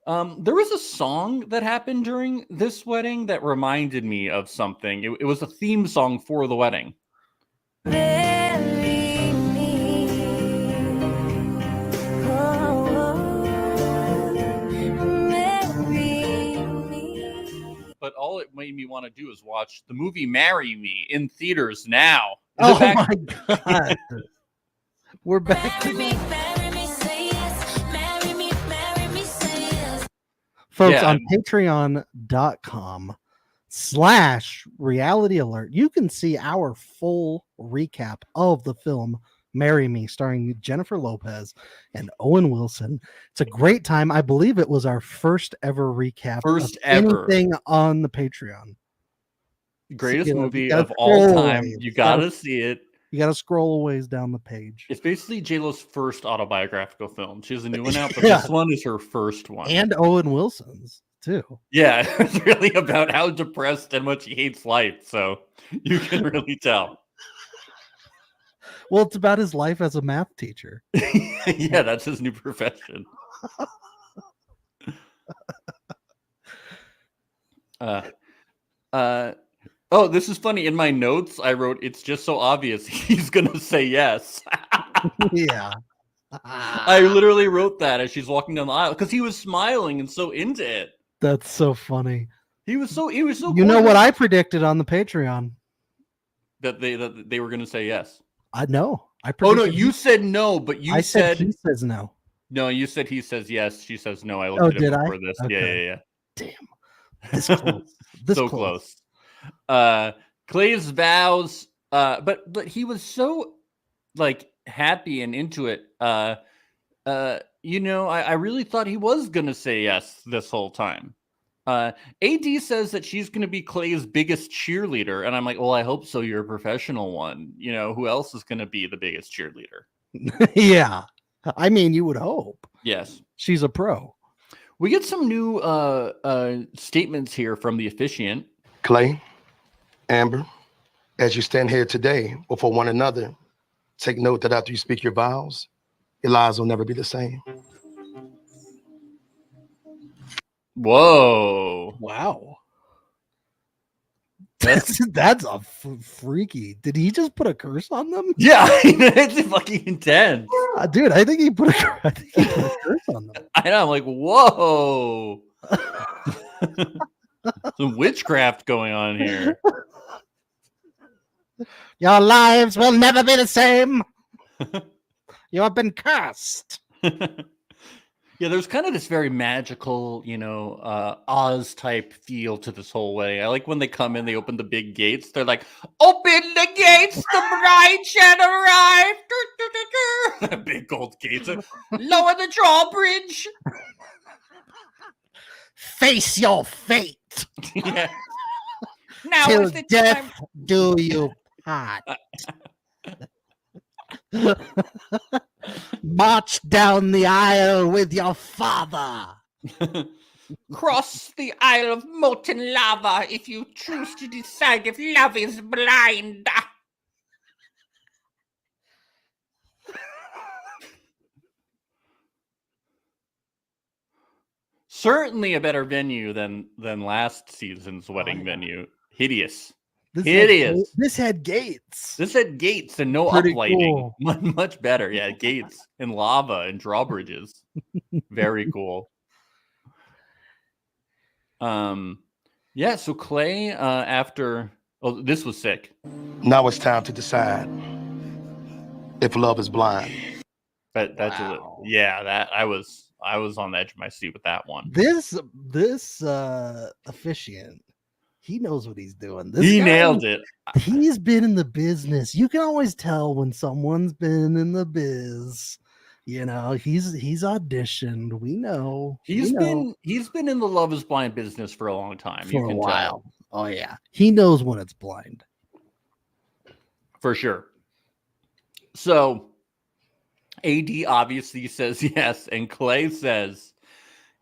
There was a song that happened during this wedding that reminded me of something. It was a theme song for the wedding. Marry me. Marry me. But all it made me want to do is watch the movie Marry Me in theaters now. Oh my God. We're back. Marry me, say yes. Marry me, say yes. Folks, on patreon.com/reality alert, you can see our full recap of the film Marry Me, starring Jennifer Lopez and Owen Wilson. It's a great time. I believe it was our first ever recap. Anything on the Patreon. Greatest movie of all time. You gotta see it. You gotta scroll a ways down the page. It's basically J-Lo's first autobiographical film. She has a new one out, but this one is her first one. And Owen Wilson's too. Yeah, it's really about how depressed and much he hates life. So you can really tell. Well, it's about his life as a math teacher. Yeah, that's his new profession. Oh, this is funny. In my notes, I wrote, it's just so obvious he's going to say yes. Yeah. I literally wrote that as she's walking down the aisle because he was smiling and so into it. That's so funny. He was so You know what I predicted on the Patreon? That they were going to say yes. I know. Oh, no, you said no, but I said he says no. No, you said he says yes. She says no. I looked at it before this. Okay. Yeah. Damn. This close. This So close. Clay's vows, but he was so like happy and into it. You know, I really thought he was gonna say yes this whole time. AD says that she's gonna be Clay's biggest cheerleader, and I'm like, well, I hope so. You're a professional one. You know, who else is gonna be the biggest cheerleader? Yeah. I mean, you would hope. Yes. She's a pro. We get some new statements here from the officiant. Clay, Amber, as you stand here today before one another, take note that after you speak your vows, your lives will never be the same. Whoa. Wow. That's That's a freaky. Did he just put a curse on them? yeah, it's fucking intense. Dude, I think he put a curse on them. I know, I'm like, whoa. Some witchcraft going on here. Your lives will never be the same. You have been cursed. Yeah, there's kind of this very magical, you know, Oz type feel to this whole way. I like when they come in, they open the big gates. They're like, open the gates, the bride shall arrive. Big gold gates. Lower the drawbridge. Face your fate. Yeah. Now Till is the death time. do you part. March down the aisle with your father. Cross the Isle of Molten Lava if you choose to decide if love is blind. Certainly a better venue than last season's wedding venue. Hideous. Hideous. This had gates. This had gates and no Pretty uplighting. cool. Much better. Yeah, gates and lava and drawbridges. Very cool. Yeah, so Clay after this was sick. Now it's time to decide if love is blind. That's Wow. that I was on the edge of my seat with that one. This officiant, he knows what he's doing. This He guy, nailed it. He's been in the business. You can always tell when someone's been in the biz. You know, he's auditioned. We know. He's been in the Love is Blind business for a long time. For You a can while. tell. Oh yeah. He knows when it's blind. For sure. So AD obviously says yes, and Clay says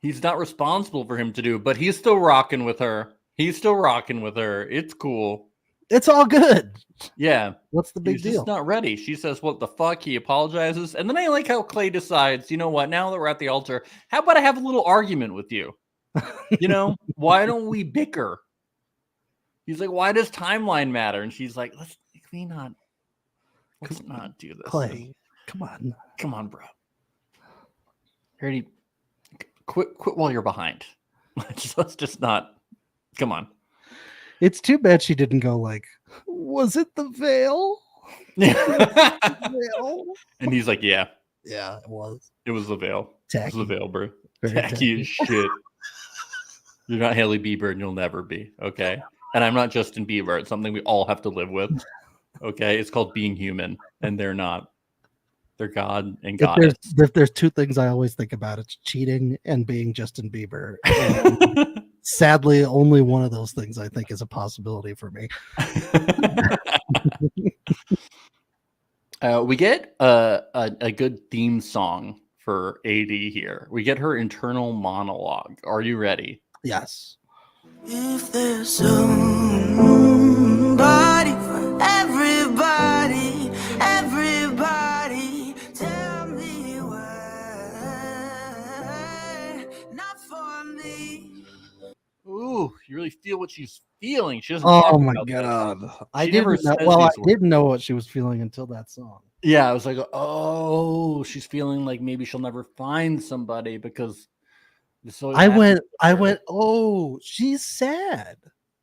he's not responsible for him to do, but he's still rocking with her. It's cool. It's all good. Yeah. What's the big He's deal? just not ready. She says, what the fuck? He apologizes. And then I like how Clay decides, you know what? Now that we're at the altar, how about I have a little argument with you? You know, why don't we bicker? He's like, why does timeline matter? And she's like, let's not do this. Clay, come on, bro. Already quit while you're behind. Let's just not. Come on. It's too bad she didn't go like, was it the veil? Veil? And he's like, yeah, Yeah, it was. it was the veil. It was Tacky. the veil, bro. Very Tacky as shit. You're not Haley Bieber and you'll never be. Okay. And I'm not Justin Bieber. It's something we all have to live with. Okay. It's called being human. And they're not. They're God and goddess. If there's two things I always think about, it's cheating and being Justin Bieber. And sadly, only one of those things I think is a possibility for me. We get a good theme song for AD here. We get her internal monologue. Are you ready? Yes. If there's somebody for everybody, everybody, tell me why, not for me. Ooh, you really feel what she's feeling. She doesn't Oh talk my about this. god. I She never didn't know, says well, I these words. didn't know what she was feeling until that song. Yeah, I was like, oh, she's feeling like maybe she'll never find somebody because this always I happens went, to her. oh, she's sad.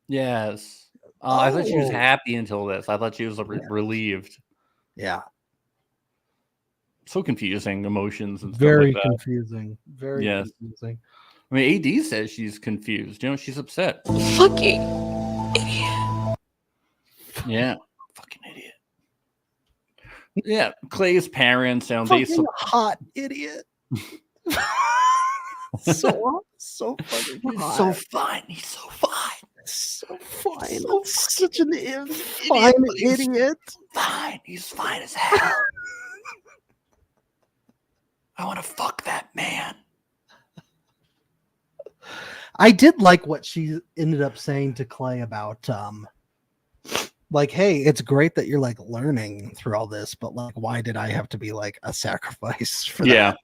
Yes. I thought she was Oh. happy until this. I thought she was Yeah. relieved. Yeah. So confusing emotions and Very stuff like that. confusing. Very Yes. confusing. I mean, AD says she's confused. You know, she's upset. Fucking. Yeah, fucking idiot. Yeah, Clay's parents, they Fucking hot idiot. so fucking he's hot. so fine. He's so fine. So fine. So Such an fine idiot. Fine. He's fine as hell. I want to fuck that man. I did like what she ended up saying to Clay about like, hey, it's great that you're like learning through all this, but like, why did I have to be like a sacrifice for that?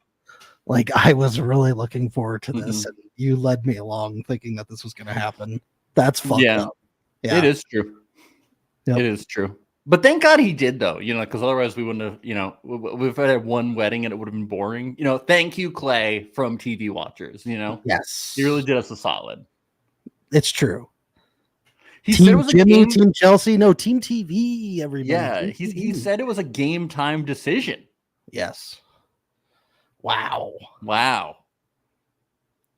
Like, I was really looking forward to this, and you led me along thinking that this was going to happen. That's fucked up. Yeah, it is true. Yep. It is true. But thank God he did, though, you know, because otherwise we wouldn't have, you know, we've had one wedding and it would have been boring. You know, thank you, Clay, from TV Watchers, you know? Yes. He really did us a solid. It's true. He Team said it was Jimmy, a game. Team Chelsea, no, Team TV, everybody. Yeah, Team he TV. said it was a game time decision. Yes. Wow.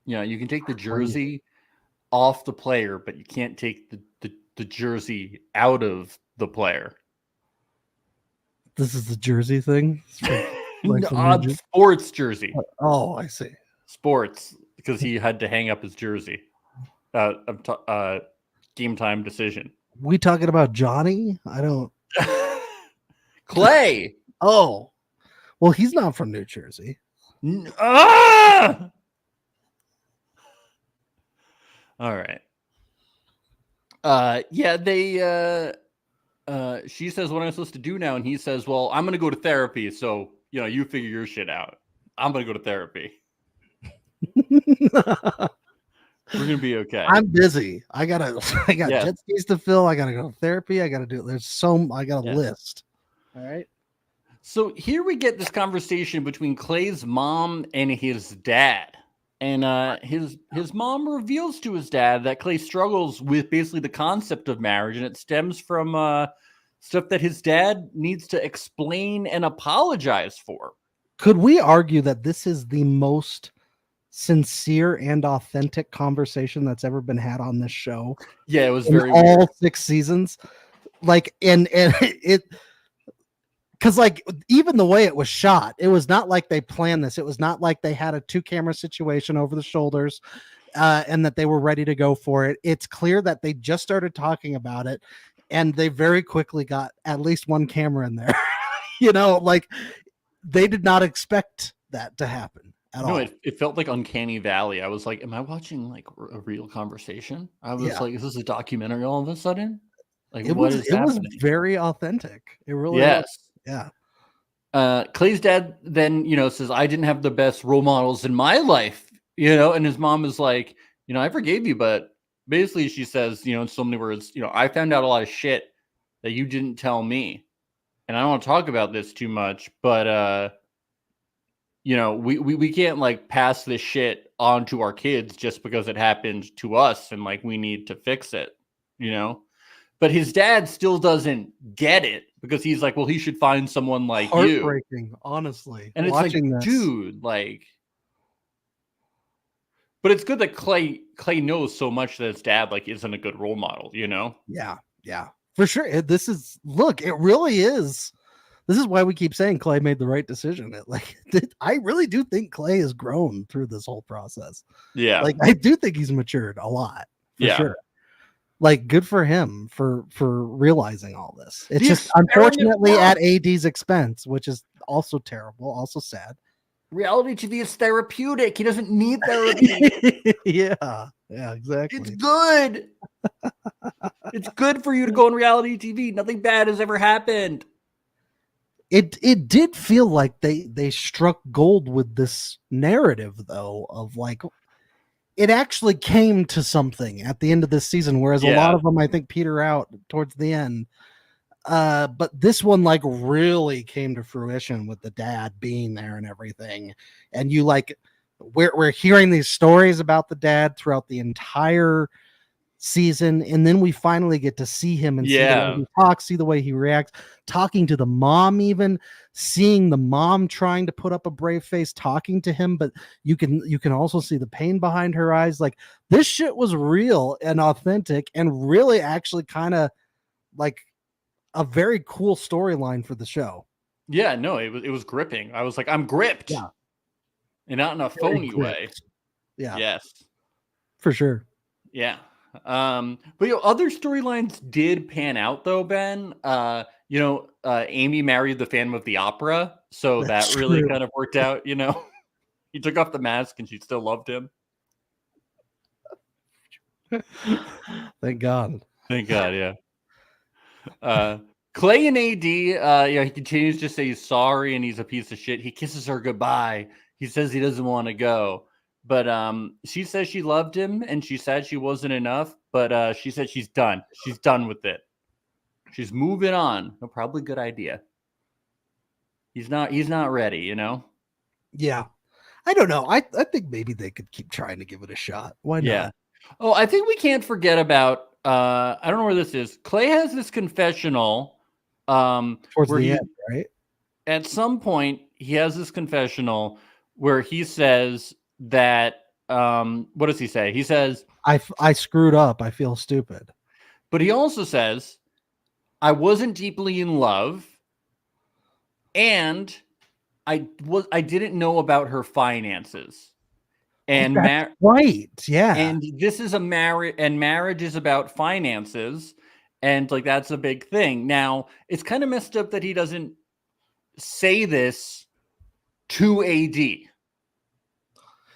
You know, you can take the jersey off the player, but you can't take the jersey out of the player. This is the jersey thing? Sports jersey. Oh, I see. Sports, because he had to hang up his jersey. Game time decision. We talking about Johnny? I don't. Clay. Oh, well, he's not from New Jersey. Ah! All right. Yeah, she says, what am I supposed to do now? And he says, well, I'm going to go to therapy. So, you know, you figure your shit out. I'm going to go to therapy. We're going to be okay. I'm busy. I got Yeah. jet skis to fill. I got to go to therapy. I got to do, I got a list. All right. So here we get this conversation between Clay's mom and his dad. And his mom reveals to his dad that Clay struggles with basically the concept of marriage, and it stems from stuff that his dad needs to explain and apologize for. Could we argue that this is the most sincere and authentic conversation that's ever been had on this show? Yeah, it was in very all weird. 6 seasons. Like, and it, because like even the way it was shot, it was not like they planned this. It was not like they had a 2-camera situation over the shoulders and that they were ready to go for it. It's clear that they just started talking about it and they very quickly got at least 1 camera in there. You know, like they did not expect that to happen at all. No, it felt like Uncanny Valley. I was like, am I watching like a real conversation? I was like, is this a documentary all of a sudden? Like, It was very authentic. It really was. Yeah. Clay's dad then, you know, says, I didn't have the best role models in my life, you know, and his mom is like, you know, I forgave you, but basically she says, you know, in so many words, you know, I found out a lot of shit that you didn't tell me. And I don't want to talk about this too much, but, you know, we can't like pass this shit on to our kids just because it happened to us and like we need to fix it, you know? But his dad still doesn't get it because he's like, well, he should find someone like you. Heartbreaking, honestly. And it's like, dude, like, but it's good that Clay knows so much that his dad like isn't a good role model, you know? Yeah, for sure. It really is. This is why we keep saying Clay made the right decision. I really do think Clay has grown through this whole process. Yeah. Like, I do think he's matured a lot. For sure. Like, good for him for realizing all this. It's just unfortunately at AD's expense, which is also terrible, also sad. Reality TV is therapeutic. He doesn't need therapy. Yeah, exactly. It's good. It's good for you to go on reality TV. Nothing bad has ever happened. It did feel like they struck gold with this narrative, though, of like, it actually came to something at the end of this season, whereas a lot of them, I think, peter out towards the end. But this one like really came to fruition with the dad being there and everything. And you like, we're hearing these stories about the dad throughout the entire season, and then we finally get to see him and see the way he talks, see the way he reacts, talking to the mom, even seeing the mom trying to put up a brave face, talking to him, but you can also see the pain behind her eyes. Like, this shit was real and authentic, and really actually kind of like a very cool storyline for the show. Yeah, no, it was gripping. I was like, I'm gripped. Yeah. And not in a Very phony way. gripped. Yeah. Yes. For sure. Yeah. But other storylines did pan out though, Ben. Amy married the Phantom of the Opera, so That's that really true. kind of worked out, He took off the mask and she still loved him. Thank God. Thank God, yeah. Clay and AD, he continues to say he's sorry and he's a piece of shit. He kisses her goodbye. He says he doesn't want to go. But she says she loved him and she said she wasn't enough. But she said she's done. She's done with it. She's moving on. No, probably good idea. He's not ready, Yeah. I don't know. I think maybe they could keep trying to give it a shot. Why not? Yeah. Oh, I think we can't forget about I don't know where this is. Clay has this confessional Towards where the end, right? at some point he has this confessional where he says that what does he say? He says, I screwed up. I feel stupid. but he also says, I wasn't deeply in love and I didn't know about her finances. And right. Yeah. And this is a marriage, and marriage is about finances, and like that's a big thing. Now, it's kind of messed up that he doesn't say this to AD.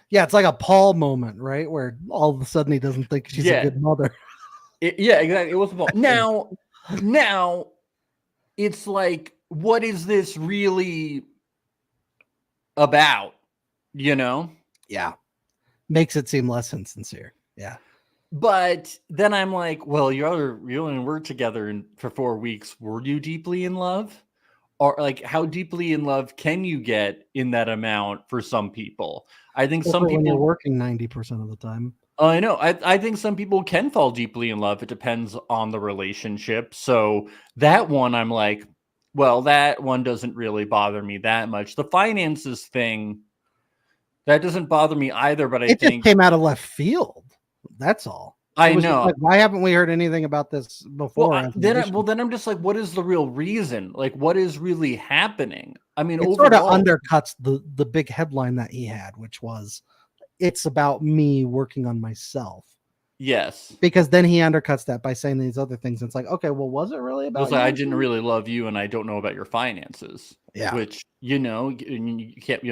Yeah, it's like a Paul moment, right? Where all of a sudden he doesn't think she's a good mother. Yeah, exactly. It was Paul. Now it's like, what is this really about? Yeah. Makes it seem less insincere. Yeah. But then I'm like, well, you only worked together for 4 weeks. Were you deeply in love? Or like, how deeply in love can you get in that amount for some people? I think some people, when you're working 90% of the time. I know. I think some people can fall deeply in love. It depends on the relationship. So that one, I'm like, well, that one doesn't really bother me that much. The finances thing, that doesn't bother me either, but I think just came out of left field. That's all. I know. Like, why haven't we heard anything about this before? Well, then I'm just like, what is the real reason? Like, what is really happening? I mean, it sort of undercuts the big headline that he had, which was, it's about me working on myself. Yes. Because then he undercuts that by saying these other things. It's like, okay, well, was it really about? It was like, I didn't really love you, and I don't know about your finances. Yeah. Which you can't.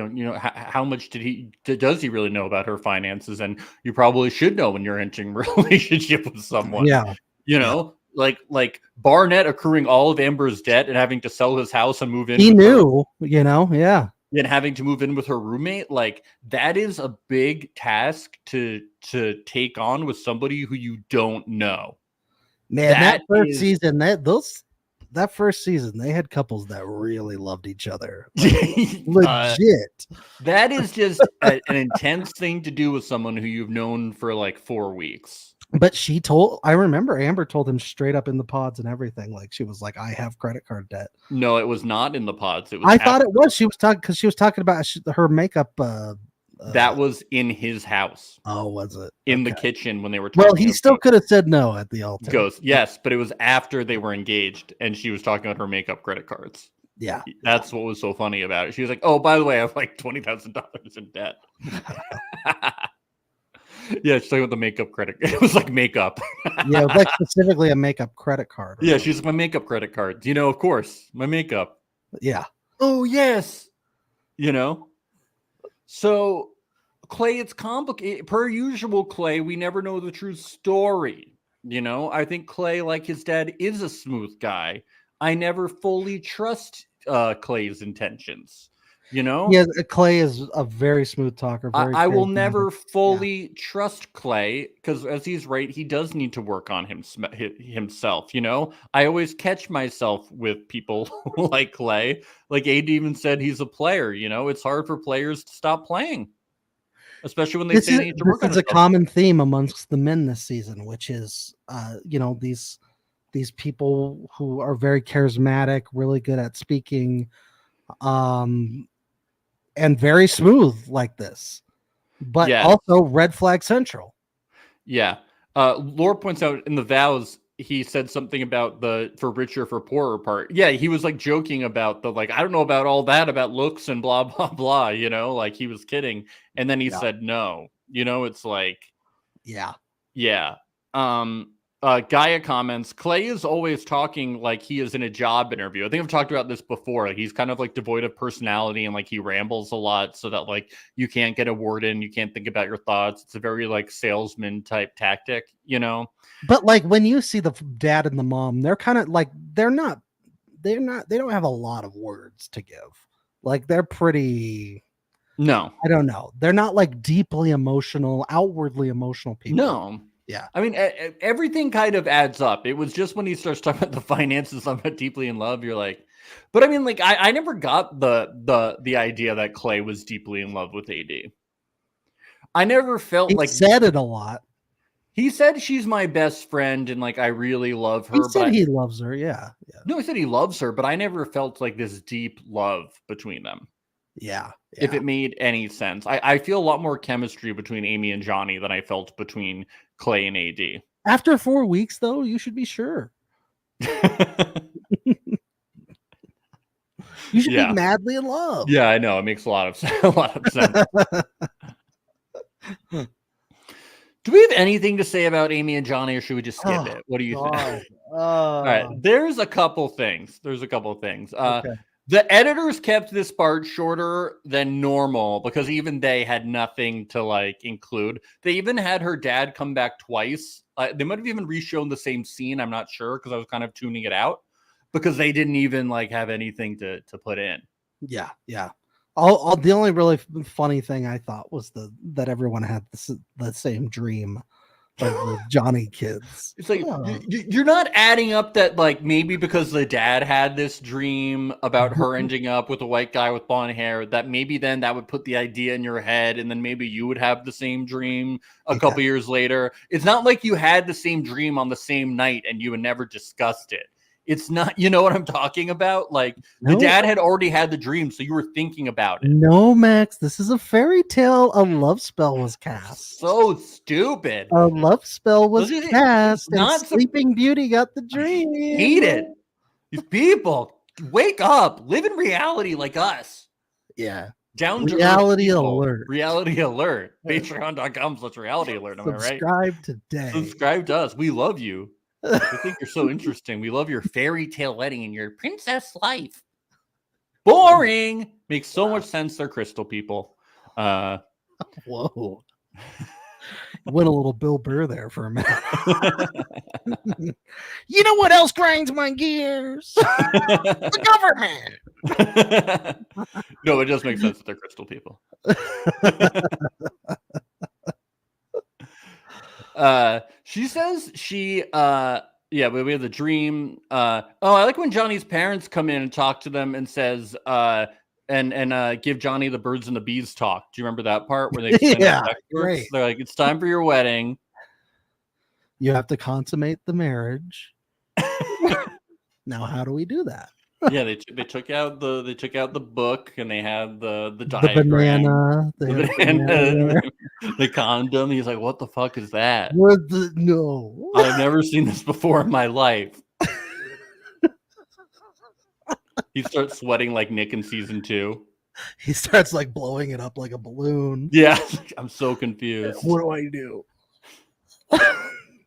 How much does he really know about her finances? And you probably should know when you're entering a relationship with someone. Yeah. Like Barnett accruing all of Amber's debt and having to sell his house and move in. He knew. Yeah. And having to move in with her roommate, like that is a big task to take on with somebody who you don't know. Man, that first season, that first season, they had couples that really loved each other. Like, legit. That is just an intense thing to do with someone who you've known for like 4 weeks. But I remember Amber told him straight up in the pods and everything. Like, she was like, I have credit card debt. No, it was not in the pods. It was. I thought it was. She was talking because she was talking about her makeup. That was in his house. Oh, was it? In the kitchen when they were talking. Well, he still could have said no at the altar. Goes, yes, but it was after they were engaged and she was talking about her makeup credit cards. Yeah. That's what was so funny about it. She was like, oh, by the way, I have like $20,000 in debt. Yeah, she's talking about the makeup credit. It was like makeup. Yeah, it was like specifically a makeup credit card. Yeah, she's my makeup credit cards. Of course, my makeup. Yeah. Oh, yes. So, Clay, it's complicated. Per usual, Clay, we never know the true story. I think Clay, like his dad, is a smooth guy. I never fully trust Clay's intentions. Yeah, Clay is a very smooth talker. I will never fully trust Clay because, as he's right, he does need to work on himself. I always catch myself with people like Clay. Like AD even said, he's a player. It's hard for players to stop playing. especially when they say they need to work on This is a stuff. common theme amongst the men this season, which is, these people who are very charismatic, really good at speaking, and very smooth like this, but Yes. also red flag central. Yeah. Laura points out in the vows, he said something about the for richer, for poorer part. Yeah, he was like joking about the like, I don't know about all that about looks and blah, blah, blah, like he was kidding. And then he said no. It's like, Yeah. yeah. Gaia comments, Clay is always talking like he is in a job interview. I think I've talked about this before. Like he's kind of like devoid of personality and like he rambles a lot so that like you can't get a word in, you can't think about your thoughts. It's a very like salesman type tactic, But like when you see the dad and the mom, they're kind of like they don't have a lot of words to give. Like they're pretty. No. I don't know. They're not like deeply emotional, outwardly emotional people. No. Yeah. I mean, everything kind of adds up. It was just when he starts talking about the finances, I'm not deeply in love. You're like, but I mean, like, I never got the idea that Clay was deeply in love with AD. I never felt He like said it a lot. he said she's my best friend and like I really love her. He said but he loves her. Yeah. no, he said he loves her, but I never felt like this deep love between them. Yeah. If it made any sense. I feel a lot more chemistry between Amy and Johnny than I felt between Clay and AD. After 4 weeks, though, you should be sure. You should be madly in love. Yeah, I know. It makes a lot of sense. Do we have anything to say about Amy and Johnny, or should we just skip it? What do you think? All right. There's a couple things. Okay. The editors kept this part shorter than normal because even they had nothing to like include. They even had her dad come back twice. They might have even reshown the same scene. I'm not sure because I was kind of tuning it out because they didn't even like have anything to put in. Yeah. The only really funny thing I thought was that everyone had the same dream of the Johnny kids. It's like you're not adding up that like maybe because the dad had this dream about her ending up with a white guy with blonde hair, that maybe then that would put the idea in your head and then maybe you would have the same dream a couple years later. It's not like you had the same dream on the same night and you had never discussed it. It's not, you know what I'm talking about? Like the dad had already had the dream, so you were thinking about it. No, Max, this is a fairy tale. A love spell was cast. So stupid. A love spell was cast. Not and Sleeping Beauty got the dream. Hate it. These people, wake up. Live in reality like us. Yeah. Down to reality alert. Reality alert. Patreon.com/reality alert. Am I right? Subscribe today. Subscribe to us. We love you. We think you're so interesting. We love your fairy tale wedding and your princess life. Boring. Makes so much sense. They're crystal people. Whoa. Went a little Bill Burr there for a minute. You know what else grinds my gears? The government. No, it does make sense that they're crystal people. She says we have the dream. I like when Johnny's parents come in and talk to them and says and give Johnny the birds and the bees talk. Do you remember that part where they explain how sex works? Great. They're like, it's time for your wedding. You have to consummate the marriage. Now, how do we do that? Yeah, they took out the book and they had the banana, the condom. He's like, what the fuck is that? No, I've never seen this before in my life. He starts sweating like Nick in season 2. He starts like blowing it up like a balloon. Yeah, I'm so confused. What do I do?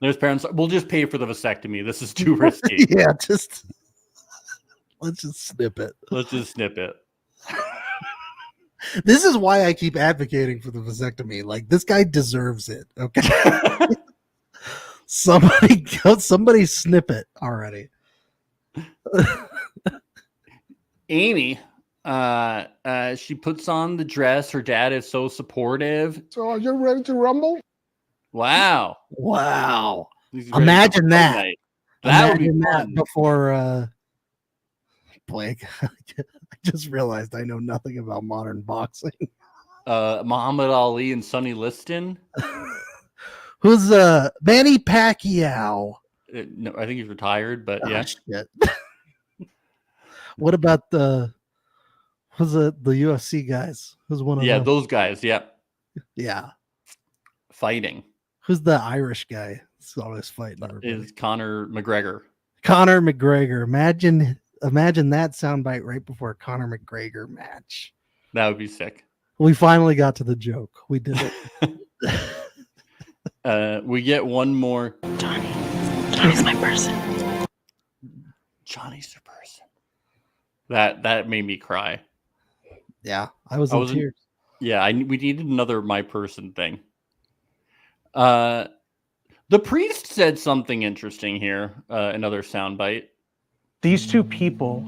There's parents. We'll just pay for the vasectomy. This is too risky. Yeah, let's just snip it. Let's just snip it. This is why I keep advocating for the vasectomy. Like, this guy deserves it. Okay. Somebody snip it already. Amy, she puts on the dress. Her dad is so supportive. So are you ready to rumble? Wow. Imagine that. That would be fun. Before Blake, I just realized I know nothing about modern boxing. Muhammad Ali and Sonny Liston. Who's Manny Pacquiao? No, I think he's retired, but yeah. Shit. What about the UFC guys? Who's one of Yeah, them? those guys. Yeah, Yeah. fighting Who's the Irish guy? It's always fighting everybody. is Conor McGregor. Conor McGregor. Imagine that soundbite right before a Conor McGregor match. That would be sick. We finally got to the joke. We did it. We get one more. Johnny's my person. Johnny's the person. That made me cry. Yeah, I was in tears. Yeah, we needed another my person thing. The priest said something interesting here. Another soundbite. These two people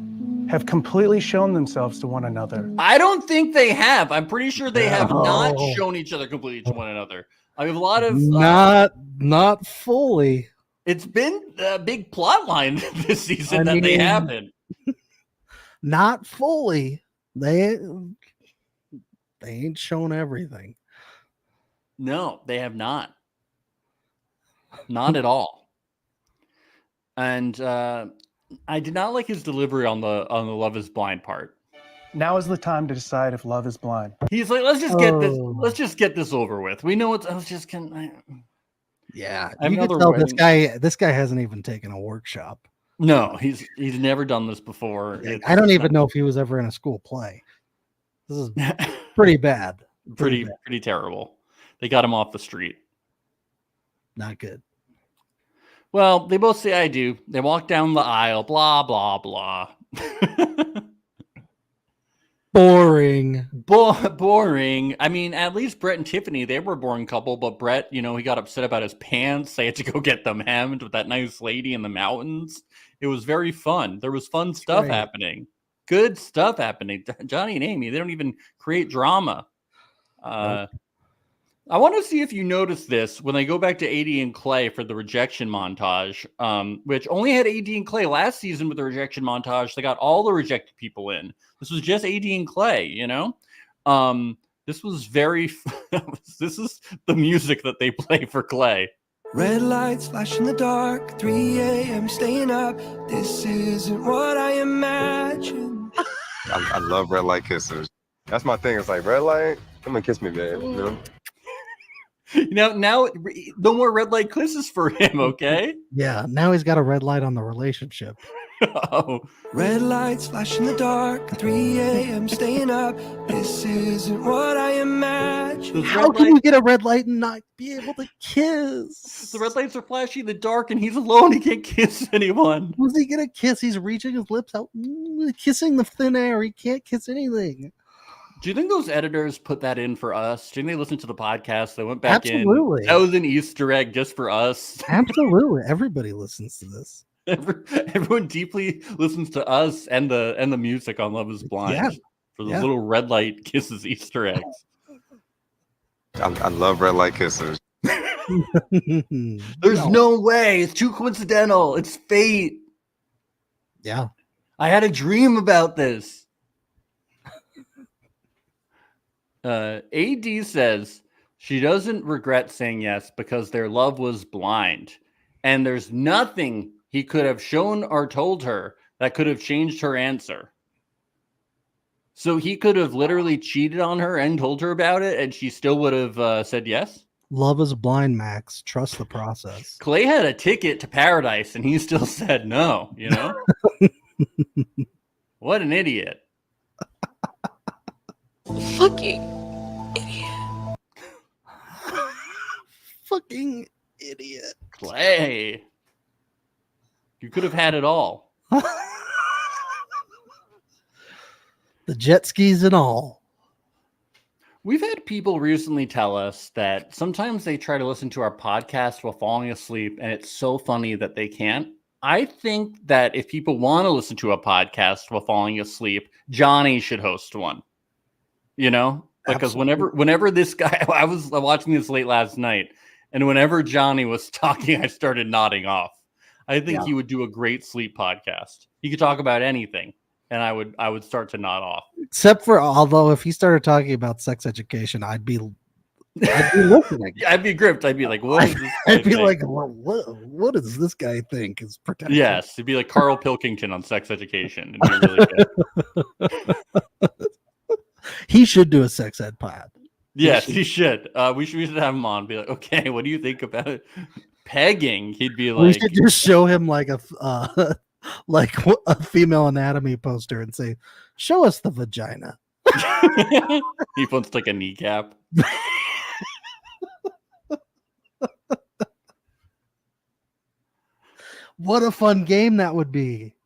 have completely shown themselves to one another. I don't think they have. I'm pretty sure they have not No. shown each other completely to one another. I have a lot of Not fully. It's been a big plot line this season they mean, haven't. Not fully. They ain't shown everything. No, they have not. Not at all. And I did not like his delivery on the Love Is Blind part. Now is the time to decide if love is blind. He's like, let's just get this over with. We know it's. I was just Yeah, I have you can another tell wedding. this guy hasn't even taken a workshop. No, he's never done this before. I don't even know if he was ever in a school play. This is pretty bad. pretty terrible. They got him off the street. Not good. Well, they both say I do. They walk down the aisle, blah, blah, blah. Boring. Boring. I mean, at least Brett and Tiffany, they were a boring couple, but Brett, he got upset about his pants. They had to go get them hemmed with that nice lady in the mountains. It was very fun. There was fun stuff happening. Good stuff happening. Johnny and Amy, they don't even create drama. I want to see if you notice this when they go back to AD and Clay for the rejection montage, which only had AD and Clay last season with the rejection montage. They got all the rejected people in. This was just AD and Clay, This was this is the music that they play for Clay. Red lights flash in the dark, 3 a.m. staying up. This isn't what I imagined. I love red light kisses. That's my thing. It's like, red light, come and kiss me, man. Now no more red light kisses for him, okay? Yeah, now he's got a red light on the relationship. Oh. Red lights flash in the dark, 3 a.m. staying up. This isn't what I imagined. How can you get a red light and not be able to kiss? The red lights are flashing in the dark and he's alone. He can't kiss anyone. Who's he gonna kiss? He's reaching his lips out, kissing the thin air. He can't kiss anything. Do you think those editors put that in for us? Do you think they listened to the podcast? They went back Absolutely. in. That was an Easter egg just for us. Absolutely. Everybody listens to this. Everyone deeply listens to us and the music on Love Is Blind for those little red light kisses Easter eggs. I love red light kisses. There's no way. It's too coincidental. It's fate. Yeah. I had a dream about this. AD says she doesn't regret saying yes because their love was blind. And there's nothing he could have shown or told her that could have changed her answer. So he could have literally cheated on her and told her about it, and she still would have said yes? Love is blind, Max. Trust the process. Clay had a ticket to paradise, and he still said no, What an idiot. Fucking idiot. Fucking idiot. Clay. You could have had it all. The jet skis and all. We've had people recently tell us that sometimes they try to listen to our podcast while falling asleep, and it's so funny that they can't. I think that if people want to listen to a podcast while falling asleep, Johnny should host one. Because whenever this guy, I was watching this late last night, and whenever Johnny was talking, I started nodding off. I think he would do a great sleep podcast. He could talk about anything. and I would start to nod off. Except for, although if he started talking about sex education, I'd be listening. Yeah, I'd be gripped. I'd be like, what is this guy I'd be think? like, what does this guy think is potential? Yes, it'd be like Carl Pilkington on sex education. It'd be really good. He should do a sex ed pod. Yes, he should. We should have him on. Be like, okay, what do you think about pegging? He'd be We like, should just show him like like a female anatomy poster and say, "Show us the vagina." he puts like a kneecap. What a fun game that would be.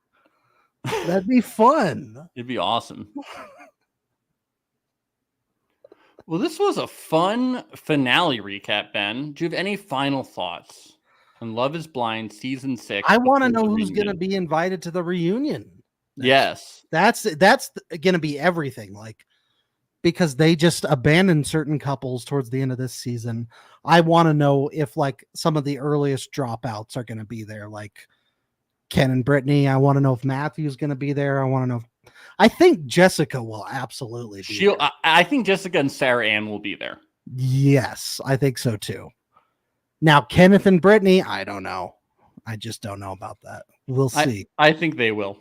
That'd be fun. It'd be awesome. Well, this was a fun finale recap, Ben. Do you have any final thoughts on Love is Blind season 6? I want to know the who's going to reunion? be invited to the reunion. Yes. That's going to be everything, like, because they just abandoned certain couples towards the end of this season. I want to know if like some of the earliest dropouts are going to be there, like Ken and Brittany. I want to know if Matthew's going to be there. I want to know. I think Jessica will absolutely be there. I think Jessica and Sarah Ann will be there. Yes, I think so too. Now, Kenneth and Brittany, I don't know. I just don't know about that. We'll see. I think they will.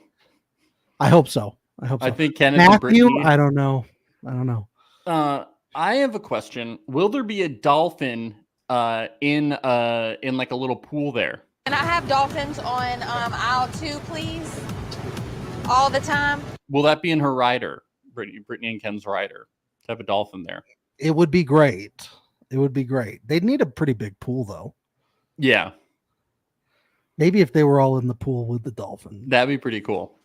I hope so. I think Kenneth and Matthew, Brittany. I don't know. I have a question. Will there be a dolphin in like a little pool there? Can I have dolphins on aisle 2, please? All the time. Will that be in her rider? Brittany and Ken's rider. To have a dolphin there. It would be great. It would be great. They'd need a pretty big pool though. Yeah. Maybe if they were all in the pool with the dolphin. That'd be pretty cool.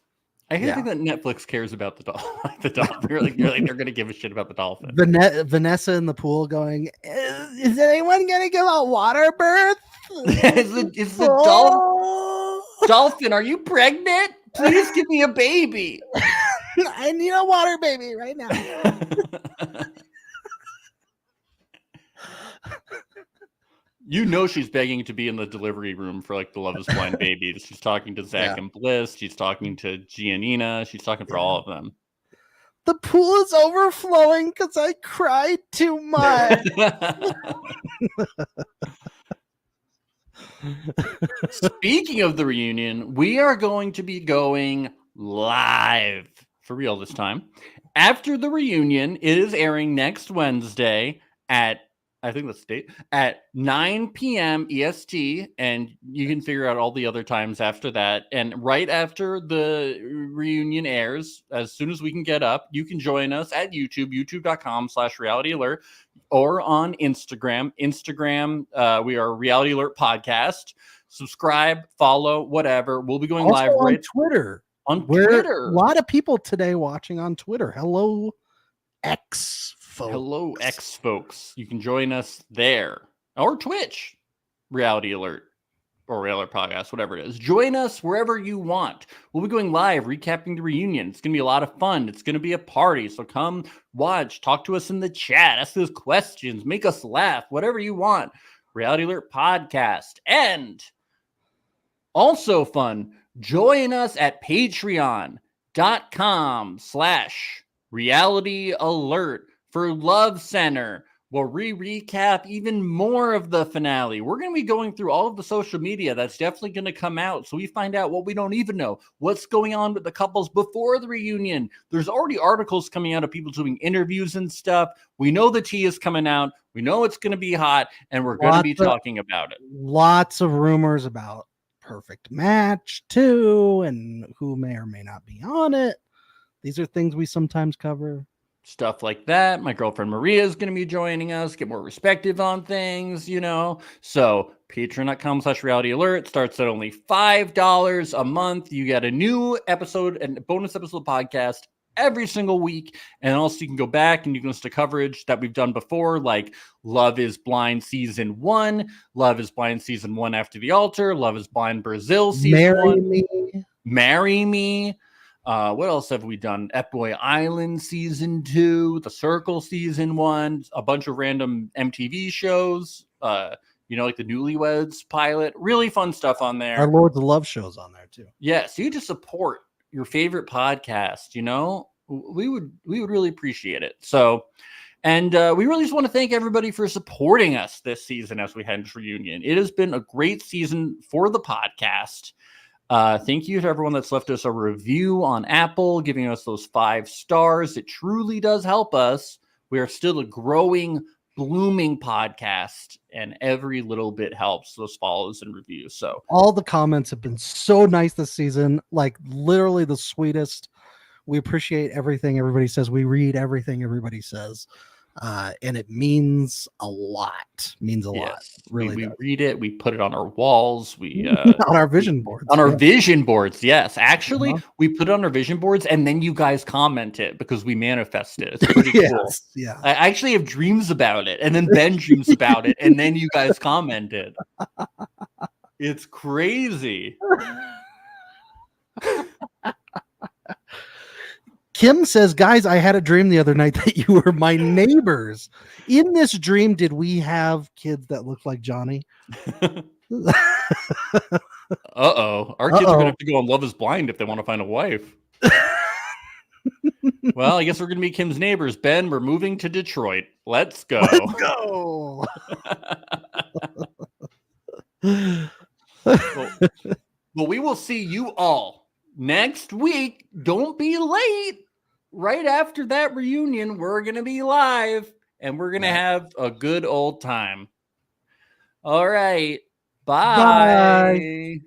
I think that Netflix cares about the dolphin. Like the dolphin. You're like they're gonna give a shit about the dolphin. Vanessa in the pool going, is anyone gonna give a water birth? is the dolphin? Are you pregnant? Please give me a baby. I need a water baby right now. You know she's begging to be in the delivery room for like the Love is Blind babies. She's talking to Zach and Bliss. She's talking to Giannina. She's talking for all of them. The pool is overflowing because I cried too much. Speaking of the reunion, we are going to be going live for real this time. After the reunion, it is airing next Wednesday at, I think that's the date, at 9 p.m. EST, and you can figure out all the other times after that. And right after the reunion airs, as soon as we can get up, you can join us at YouTube, youtube.com/Reality Alert, or on Instagram. We are Reality Alert Podcast. Subscribe, follow, whatever. We'll be going Also live on Twitter. On Twitter. A lot of people today watching on Twitter. Hello, X folks. Hello, X folks. You can join us there. Or Twitch. Reality Alert. Or Reality Alert Podcast, whatever it is. Join us wherever you want. We'll be going live, recapping the reunion. It's going to be a lot of fun. It's going to be a party. So come watch. Talk to us in the chat. Ask us questions. Make us laugh. Whatever you want. Reality Alert Podcast. And also fun, join us at patreon.com/Reality Alert for Love Center, where we recap even more of the finale. We're going to be going through all of the social media that's definitely going to come out, so we find out what we don't even know, what's going on with the couples before the reunion. There's already articles coming out of people doing interviews and stuff. We know the tea is coming out. We know it's going to be hot, and we're going to be talking about it. Lots of rumors about Perfect Match too, and who may or may not be on it. These are things we sometimes cover. Stuff like that. My girlfriend Maria is going to be joining us, get more perspective on things, you know. So patreon.com/Reality Alert starts at only $5 a month. You get a new episode and a bonus episode podcast every single week. And also you can go back and you can listen to coverage that we've done before, like Love is Blind Season 1, Love is Blind Season 1 After the Altar, Love is Blind Brazil Season 1. Marry Me. What else have we done? Epboy Island Season 2, The Circle Season 1, a bunch of random MTV shows, you know, like the Newlyweds pilot. Really fun stuff on there. Our Lords of Love shows on there too. Yeah, so you just support your favorite podcast, we would really appreciate it. So, and we really just want to thank everybody for supporting us this season as we head into reunion. It has been a great season for the podcast. Thank you to everyone that's left us a review on Apple, giving us those 5 stars. It truly does help us. We are still a growing, blooming podcast, and every little bit helps, those follows and reviews. So all the comments have been so nice this season, like literally the sweetest. We appreciate everything everybody says. We read everything everybody says. And it means a lot. Means a lot. Really, we read it. We put it on our walls. We on our vision boards. On our vision boards, yes. Actually, we put it on our vision boards, and then you guys comment it because we manifest it. It's pretty cool. Yeah. I actually have dreams about it, and then Ben dreams about it, and then you guys comment it. It's crazy. Kim says, guys, I had a dream the other night that you were my neighbors. In this dream, did we have kids that looked like Johnny? Uh-oh. Our kids are going to have to go on Love is Blind if they want to find a wife. Well, I guess we're going to be Kim's neighbors. Ben, we're moving to Detroit. Let's go. Let's go. Well, we will see you all next week. Don't be late. Right after that reunion, we're going to be live, and we're going to have a good old time. All right. Bye.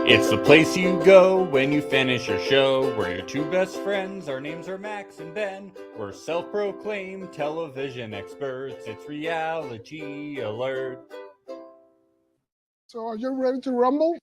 It's the place you go when you finish your show. We're your 2 best friends. Our names are Max and Ben. We're self-proclaimed television experts. It's Reality Alert. So are you ready to rumble?